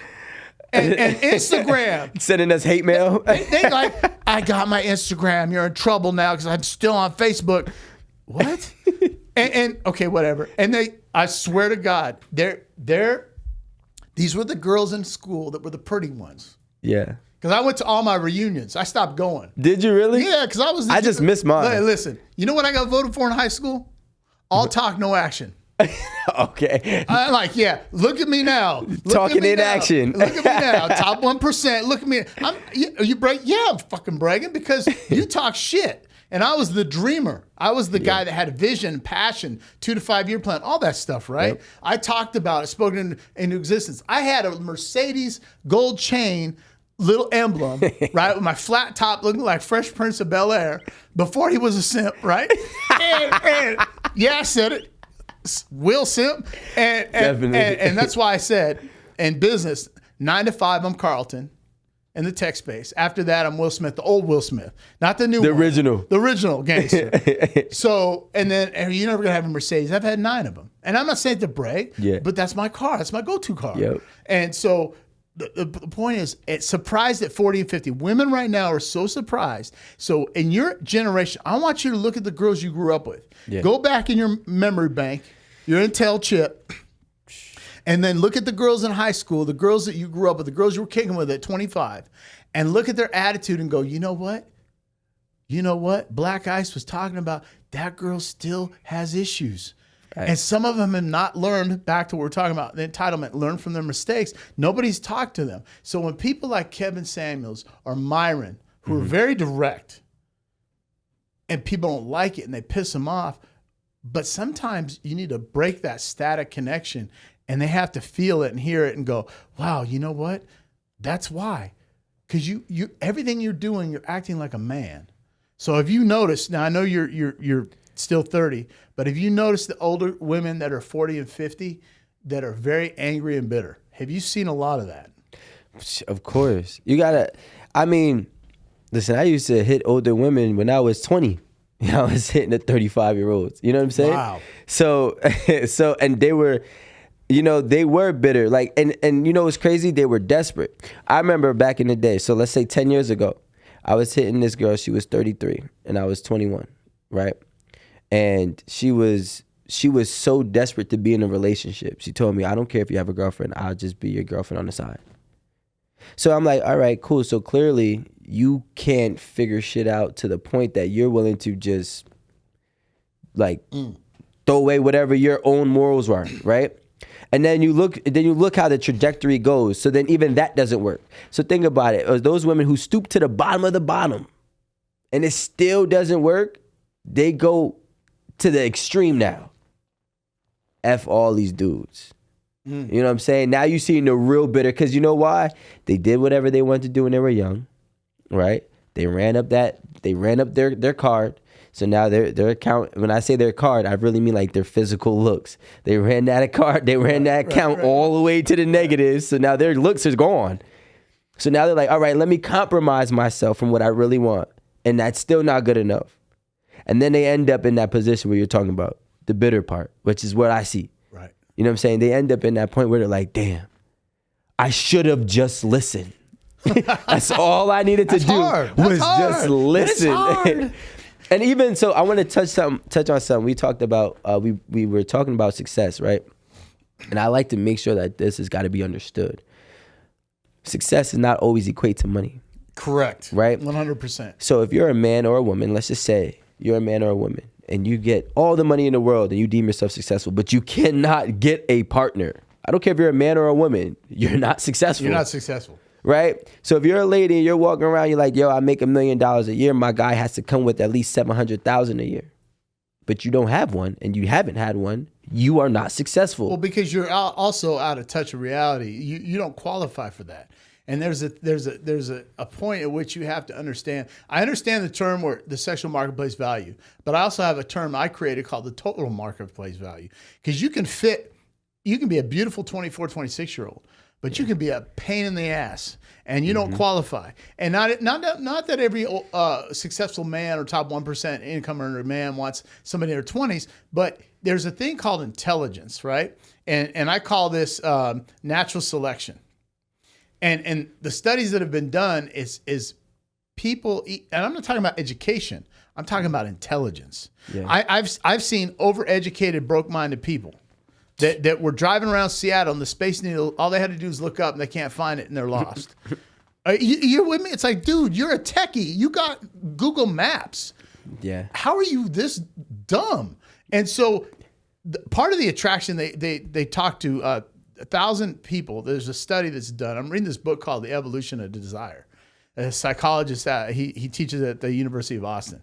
and Instagram. Sending us hate mail. They like, I got my Instagram. You're in trouble now because I'm still on Facebook. What? and okay, whatever. And I swear to God, these were the girls in school that were the pretty ones. Yeah. Because I went to all my reunions. I stopped going. Did you really? Yeah, because I just missed mine. Hey, listen, you know what I got voted for in high school? All talk, no action. Okay. I'm like, yeah, look at me now. Talking in action. Look at me now. Top 1%. Look at me. You brag? Yeah, I'm fucking bragging because you talk shit. And I was the dreamer. I was the guy that had a vision, passion, 2 to 5 year plan, all that stuff, right? Yep. I talked about it, spoken into existence. I had a Mercedes gold chain, little emblem, right? With my flat top looking like Fresh Prince of Bel-Air before he was a simp, right? and yeah, I said it. Will simp. And that's why I said, in business, 9 to 5, I'm Carlton. In the tech space. After that, I'm Will Smith, the old Will Smith, not the new one. The original gangster. So, and then you're never gonna have a Mercedes. I've had 9 of them, and I'm not saying to brag, but that's my car. That's my go-to car. Yep. And so the point is, it's surprised at 40 and 50. Women right now are so surprised. So in your generation, I want you to look at the girls you grew up with. Yeah. Go back in your memory bank, your Intel chip. And then look at the girls in high school, the girls that you grew up with, the girls you were kicking with at 25, and look at their attitude and go, you know what? You know what? Black Ice was talking about, that girl still has issues. Right. And some of them have not learned, back to what we're talking about, the entitlement, learn from their mistakes. Nobody's talked to them. So when people like Kevin Samuels or Myron, who are very direct, and people don't like it and they piss them off, but sometimes you need to break that static connection. And they have to feel it and hear it and go, wow, you know what? That's why. Because you everything you're doing, you're acting like a man. So if you notice, now I know you're still 30, but if you notice the older women that are 40 and 50 that are very angry and bitter, have you seen a lot of that? Of course. You gotta, listen, I used to hit older women when I was 20. I was hitting the 35-year-olds. You know what I'm saying? Wow. So and they were, they were bitter. Like, and what's crazy? They were desperate. I remember back in the day, so let's say 10 years ago, I was hitting this girl, she was 33, and I was 21, right? And she was so desperate to be in a relationship. She told me, I don't care if you have a girlfriend, I'll just be your girlfriend on the side. So I'm like, all right, cool. So clearly you can't figure shit out to the point that you're willing to just throw away whatever your own morals are, right? And then you look how the trajectory goes. So then even that doesn't work. So think about it. Those women who stoop to the bottom of the bottom and it still doesn't work, they go to the extreme now. F all these dudes. You know what I'm saying? Now you're seeing the real bitter, because you know why? They did whatever they wanted to do when they were young, right? They ran up their card. So now their account, when I say their card, I really mean like their physical looks. They ran that card, they ran that account all the way to the negatives. So now their looks is gone. So now they're like, all right, let me compromise myself from what I really want. And that's still not good enough. And then they end up in that position where you're talking about the bitter part, which is what I see. Right. You know what I'm saying? They end up in that point where they're like, damn, I should have just listened. That's all I needed to do was just listen. And even so, I want to touch on something. We talked about, we were talking about success, right? And I like to make sure that this has got to be understood. Success does not always equate to money. Correct. Right? 100%. So if you're a man or a woman, let's just say you're a man or a woman, and you get all the money in the world and you deem yourself successful, but you cannot get a partner. I don't care if you're a man or a woman, you're not successful. You're not successful. Right? So if you're a lady and you're walking around, you're like, yo, I make $1 million a year, my guy has to come with at least $700,000 a year. But you don't have one and you haven't had one, you are not successful. Well, because you're also out of touch with reality. You don't qualify for that. And there's a point at which you have to understand. I understand the term or the sexual marketplace value, but I also have a term I created called the total marketplace value. Because you can be a beautiful 24, 26-year-old, but you can be a pain in the ass and you don't qualify. And not that every successful man or top 1% income earner man wants somebody in their 20s, but there's a thing called intelligence, right? And I call this natural selection. And the studies that have been done is people, and I'm not talking about education, I'm talking about intelligence. Yeah. I've seen overeducated, broke-minded people that were driving around Seattle and the Space Needle, all they had to do is look up and they can't find it and they're lost. You're with me? It's like, dude, you're a techie. You got Google Maps. Yeah. How are you this dumb? And so part of the attraction, they talked to 1,000 people. There's a study that's done. I'm reading this book called The Evolution of Desire. A psychologist, he teaches at the University of Austin.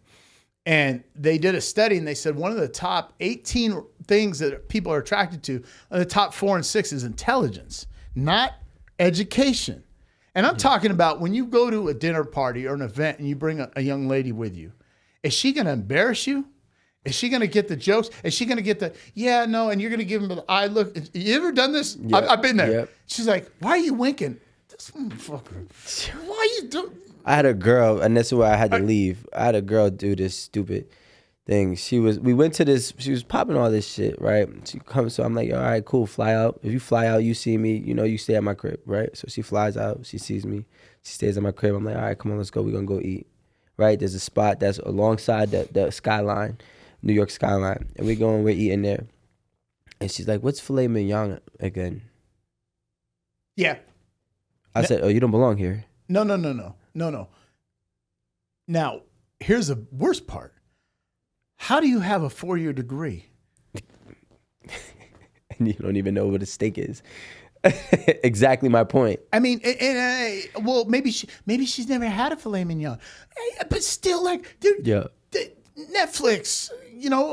And they did a study and they said one of the top 18 things that people are attracted to, the top 4 and 6 is intelligence, not education. And I'm talking about when you go to a dinner party or an event and you bring a young lady with you, is she going to embarrass you? Is she going to get the jokes? Is she going to get the, yeah, no, and you're going to give them the eye look? You ever done this? Yep. I've been there. Yep. She's like, why are you winking? This motherfucker. Why are you doing? I had a girl, and that's why I had to leave. I had a girl do this stupid thing. We went to this, she was popping all this shit, right? She comes, so I'm like, all right, cool, fly out. If you fly out, you see me, you stay at my crib, right? So she flies out, she sees me, she stays at my crib. I'm like, all right, come on, let's go. We're going to go eat, right? There's a spot that's alongside the skyline, New York skyline. And we're eating there. And she's like, what's filet mignon again? Yeah. I said, oh, you don't belong here. No. Now, here's the worst part. How do you have a 4-year degree? And you don't even know what a steak is. Exactly my point. I mean, well, maybe she's never had a filet mignon. But still, like, dude, yeah. Netflix,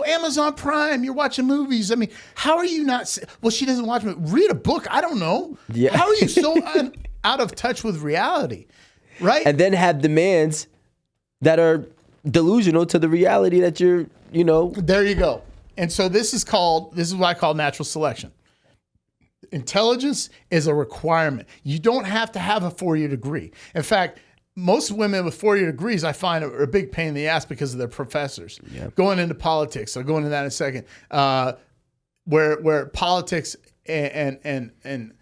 Amazon Prime, you're watching movies. I mean, how are you not? Well, she doesn't watch movies. Read a book. I don't know. Yeah. How are you so out of touch with reality? Right. And then have demands that are delusional to the reality that you're, There you go. And so this is what I call natural selection. Intelligence is a requirement. You don't have to have a 4-year degree. In fact, most women with 4-year degrees, I find, are a big pain in the ass because of their professors. Yep. Going into politics, I'll go into that in a second, where politics and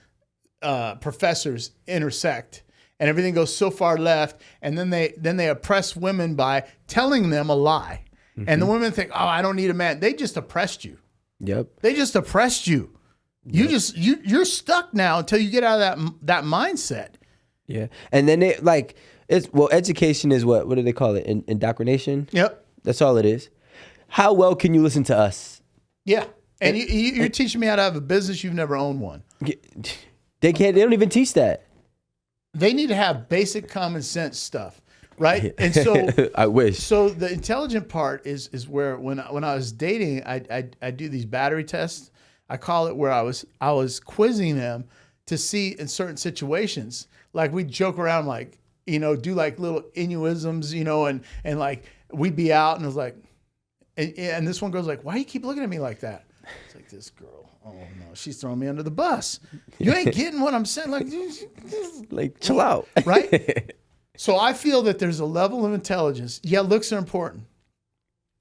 professors intersect. And everything goes so far left, and then they oppress women by telling them a lie. Mm-hmm. And the women think, oh, I don't need a man. They just oppressed you. Yep. They just oppressed you. Yep. You're stuck now until you get out of that mindset. Yeah. And then education is what do they call it? Indoctrination? Yep. That's all it is. How well can you listen to us? Yeah. And you're teaching me how to have a business. You've never owned one. They don't even teach that. They need to have basic common sense stuff, right? And so I wish. So the intelligent part is where when I was dating, I do these battery tests. I call it where I was quizzing them to see in certain situations, like we joke around, like do like little innuisms, and like we'd be out and it was like, And this one girl's like, why you keep looking at me like that? It's like, this girl, oh no, she's throwing me under the bus. You ain't getting what I'm saying. Like, chill out. Right? So I feel that there's a level of intelligence. Yeah, looks are important.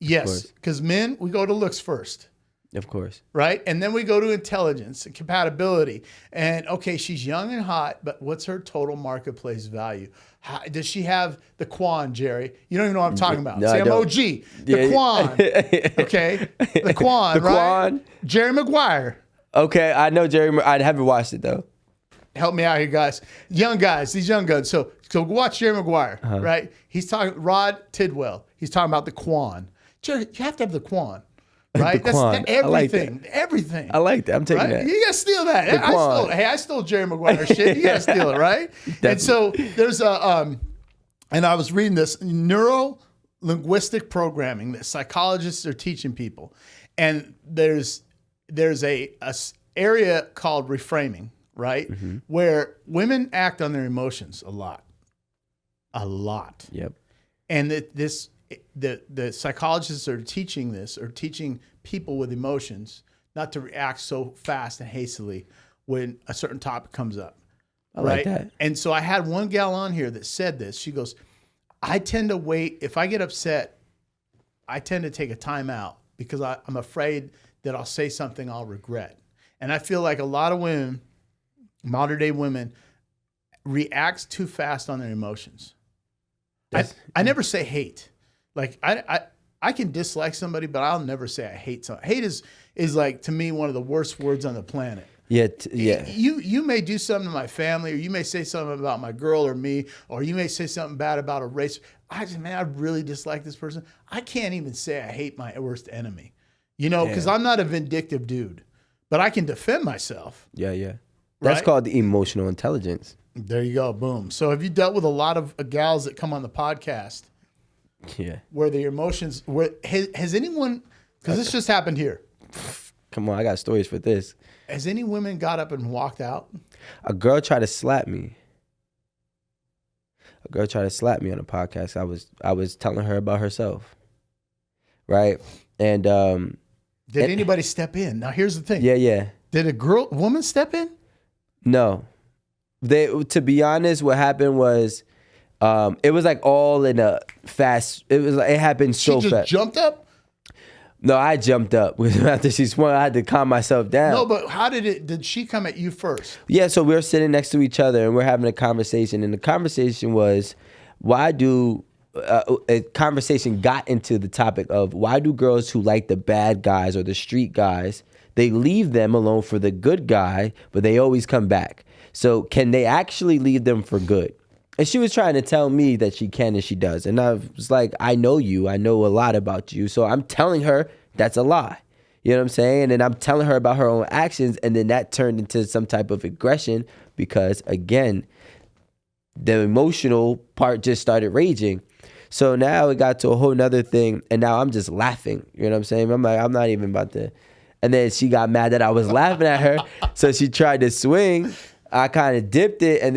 Yes, because men, we go to looks first. Of course. Right? And then we go to intelligence and compatibility. And okay, she's young and hot, but what's her total marketplace value? Does she have the Quan, Jerry? You don't even know what I'm talking about. No, Say I'm OG. The Quan. Okay? The Quan, the right? Quan. Jerry Maguire. Okay, I know Jerry. I haven't watched it, though. Help me out here, guys. Young guys, these young guns. So watch Jerry Maguire, right? He's talking, Rod Tidwell. He's talking about the Quan. Jerry, you have to have the Quan. Right? That's everything. I like that. Everything. I like that. I'm taking that. You gotta steal that. I stole Jerry Maguire shit. You gotta steal it, right? And so there's and I was reading this neuro-linguistic programming that psychologists are teaching people. And there's a area called reframing, right? Mm-hmm. Where women act on their emotions a lot. A lot. Yep. And the psychologists are teaching people with emotions not to react so fast and hastily when a certain topic comes up. I like that. And so I had one gal on here that said this. She goes, I tend to wait. If I get upset, I tend to take a time out because I'm afraid that I'll say something I'll regret. And I feel like a lot of women, modern day women, react too fast on their emotions. I never say hate. Like I can dislike somebody, but I'll never say I hate somebody. Hate is like, to me, one of the worst words on the planet. Yeah. You may do something to my family, or you may say something about my girl or me, or you may say something bad about a race. I really dislike this person. I can't even say I hate my worst enemy, because I'm not a vindictive dude, but I can defend myself. Yeah. That's called the emotional intelligence. There you go. Boom. So have you dealt with a lot of gals that come on the podcast? Yeah. Where the emotions, has anyone, because this just happened here. Come on, I got stories for this. Has any women got up and walked out? A girl tried to slap me. On a podcast. I was telling her about herself. Right? And did anybody step in? Now here's the thing. Yeah. Did a woman step in? No. To be honest, what happened was it was like all in a fast. It happened so fast. She just jumped up? No, I jumped up after she swung. I had to calm myself down. No, but how did she come at you first? Yeah, so we were sitting next to each other and we're having a conversation, and the conversation was, a conversation got into the topic of why do girls who like the bad guys or the street guys, they leave them alone for the good guy, but they always come back. So can they actually leave them for good? And she was trying to tell me that she can and she does. And I was like, I know you. I know a lot about you. So I'm telling her that's a lie. You know what I'm saying? And I'm telling her about her own actions. And then that turned into some type of aggression because, again, the emotional part just started raging. So now it got to a whole nother thing. And now I'm just laughing. You know what I'm saying? I'm like, I'm not even about to. And then she got mad that I was laughing at her. So she tried to swing. I kind of dipped it. And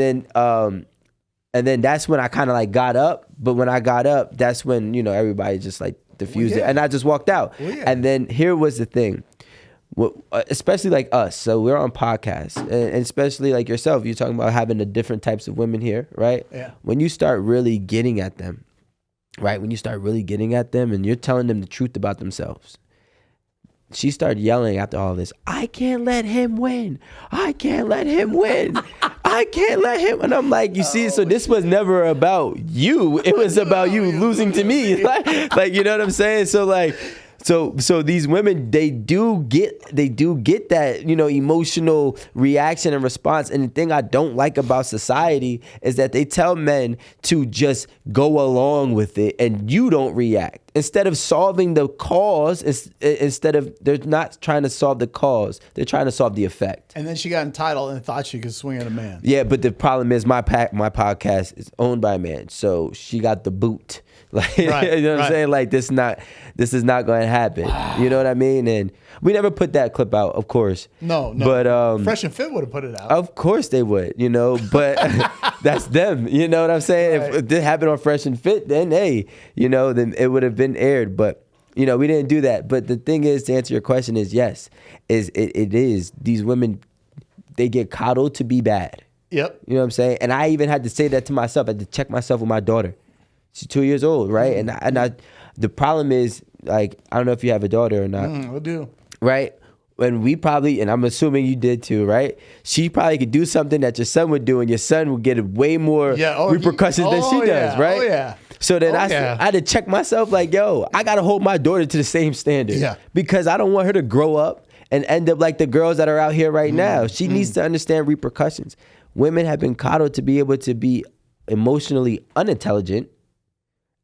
then that's when I kind of like got up. But when I got up, that's when, everybody just like diffused it. And I just walked out. Well, yeah. And then here was the thing, especially like us. So we're on podcasts, and especially like yourself, you're talking about having the different types of women here, right? Yeah. When you start really getting at them, right? When you start really getting at them and you're telling them the truth about themselves. She started yelling after all this, I can't let him win. I can't let him win. I can't let him. And I'm like, you see, so this was never about you. It was about you losing to me. Like, you know what I'm saying? So like, so these women, they do get that, emotional reaction and response. And the thing I don't like about society is that they tell men to just go along with it and you don't react. Instead of solving the cause, they're not trying to solve the cause, they're trying to solve the effect. And then she got entitled and thought she could swing at a man. Yeah, but the problem is my podcast is owned by a man, so she got the boot. Like, right, you know what I'm saying? Like, this is not going to happen. Wow. You know what I mean? And we never put that clip out, of course. No. But Fresh and Fit would have put it out. Of course they would, but that's them. You know what I'm saying? Right. If it did happen on Fresh and Fit, then hey, then it would have been aired. But You know, we didn't do that. But the thing is, to answer your question is yes, it is. These women, they get coddled to be bad. Yep. You know what I'm saying? And I even had to say that to myself. I had to check myself with my daughter. She's 2 years old, right? And the problem is, like, I don't know if you have a daughter or not. I do. Right? When we probably, and I'm assuming you did too, right? She probably could do something that your son would do, and your son would get way more repercussions than she does, right? Oh, yeah. So then I had to check myself like, yo, I got to hold my daughter to the same standard. Yeah. Because I don't want her to grow up and end up like the girls that are out here right now. She needs to understand repercussions. Women have been coddled to be able to be emotionally unintelligent.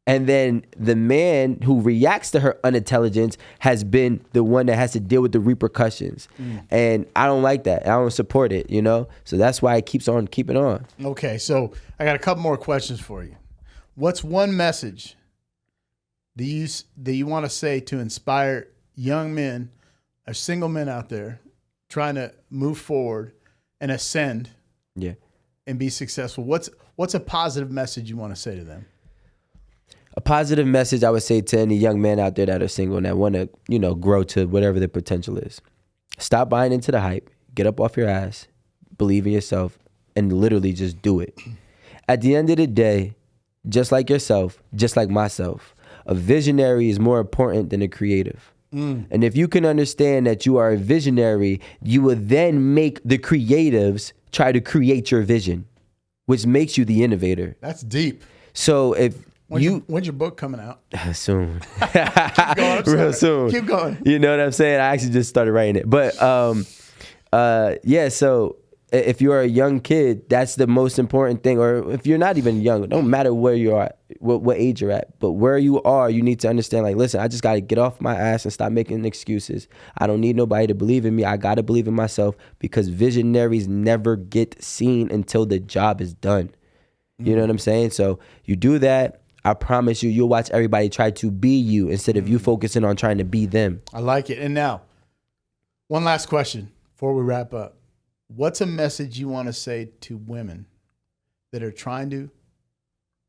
And then the man who reacts to her unintelligence has been the one that has to deal with the repercussions. And I don't like that. I don't support it, you know? So that's why it keeps on keeping on. Okay, so I got a couple more questions for you. What's one message that you want to say to inspire young men or single men out there trying to move forward and ascend and be successful? What's a positive message you want to say to them? A positive message I would say to any young men out there that are single and that want to, you know, grow to whatever their potential is. Stop buying into the hype. Get up off your ass. Believe in yourself and literally just do it. At the end of the day, just like yourself, just like myself, a visionary is more important than a creative. And if you can understand that you are a visionary, you will then make the creatives try to create your vision, which makes you the innovator. That's deep. So if when's your book coming out? Soon. Keep going. Real soon. Keep going. You know what I'm saying? I actually just started writing it. But yeah, so if you're a young kid, that's the most important thing. Or if you're not even young, it don't matter where you are, what age you're at. But where you are, you need to understand, like, listen, I just got to get off my ass and stop making excuses. I don't need nobody to believe in me. I got to believe in myself, because visionaries never get seen until the job is done. You know what I'm saying? So you do that, I promise you'll watch everybody try to be you instead of you focusing on trying to be them. I like it. And now, one last question before we wrap up. What's a message you want to say to women that are trying to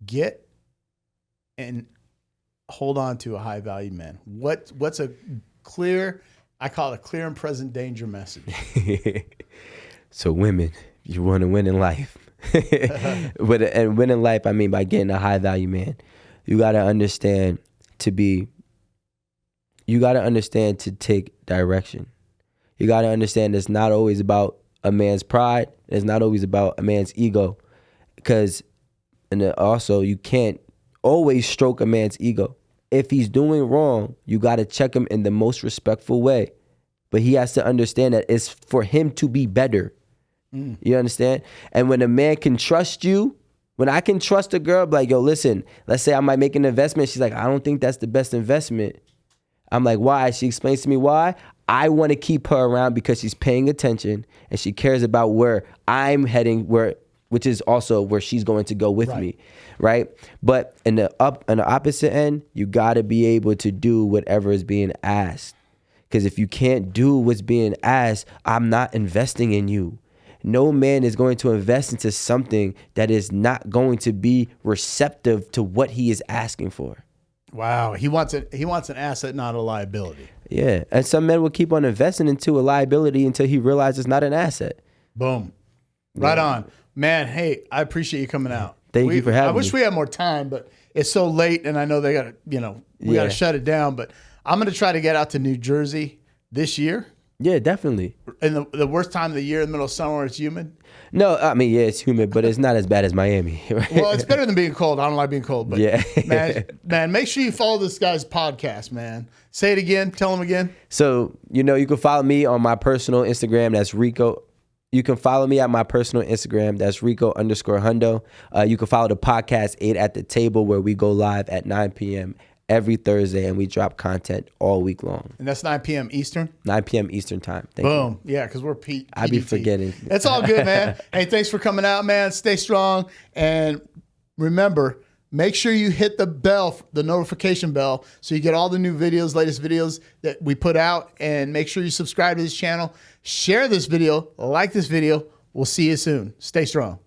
get and hold on to a high value man? What's a clear, I call it a clear and present danger message? So women, you want to win in life. And win in life, I mean by getting a high value man. You got to understand to take direction. You got to understand it's not always about a man's pride. It's not always about a man's ego. And also, you can't always stroke a man's ego. If he's doing wrong, you got to check him in the most respectful way. But he has to understand that it's for him to be better. You understand? And when a man can trust you, when I can trust a girl, like, yo, listen, let's say I might make an investment. She's like, I don't think that's the best investment. I'm like, why? She explains to me why. I want to keep her around because she's paying attention and she cares about where I'm heading, which is also where she's going to go with me, right? But in the opposite end, you got to be able to do whatever is being asked. Because if you can't do what's being asked, I'm not investing in you. No man is going to invest into something that is not going to be receptive to what he is asking for. Wow, he wants an asset, not a liability. Yeah, and some men will keep on investing into a liability until he realizes it's not an asset. Boom. Right on. Man, hey, I appreciate you coming out. Thank you for having me. I wish we had more time, but it's so late, and I know they got to, we got to shut it down, but I'm going to try to get out to New Jersey this year. Yeah, definitely. And the worst time of the year, in the middle of summer, where it's humid? No, I mean, yeah, it's humid, but it's not as bad as Miami. Right? Well, it's better than being cold. I don't like being cold. But yeah. man, make sure you follow this guy's podcast, man. Say it again. Tell him again. So, you can follow me on my personal Instagram. That's Rico. You can follow me at my personal Instagram. That's Rico_Hundo. You can follow the podcast 8 at the Table, where we go live at 9 p.m. every Thursday, and we drop content all week long. And that's 9 p.m. Eastern? 9 p.m. Eastern time. Boom. You. Yeah, because we're PDT. I be forgetting. It's all good, man. Hey, thanks for coming out, man. Stay strong. And remember, make sure you hit the bell, the notification bell, so you get all the new videos, latest videos that we put out. And make sure you subscribe to this channel. Share this video. Like this video. We'll see you soon. Stay strong.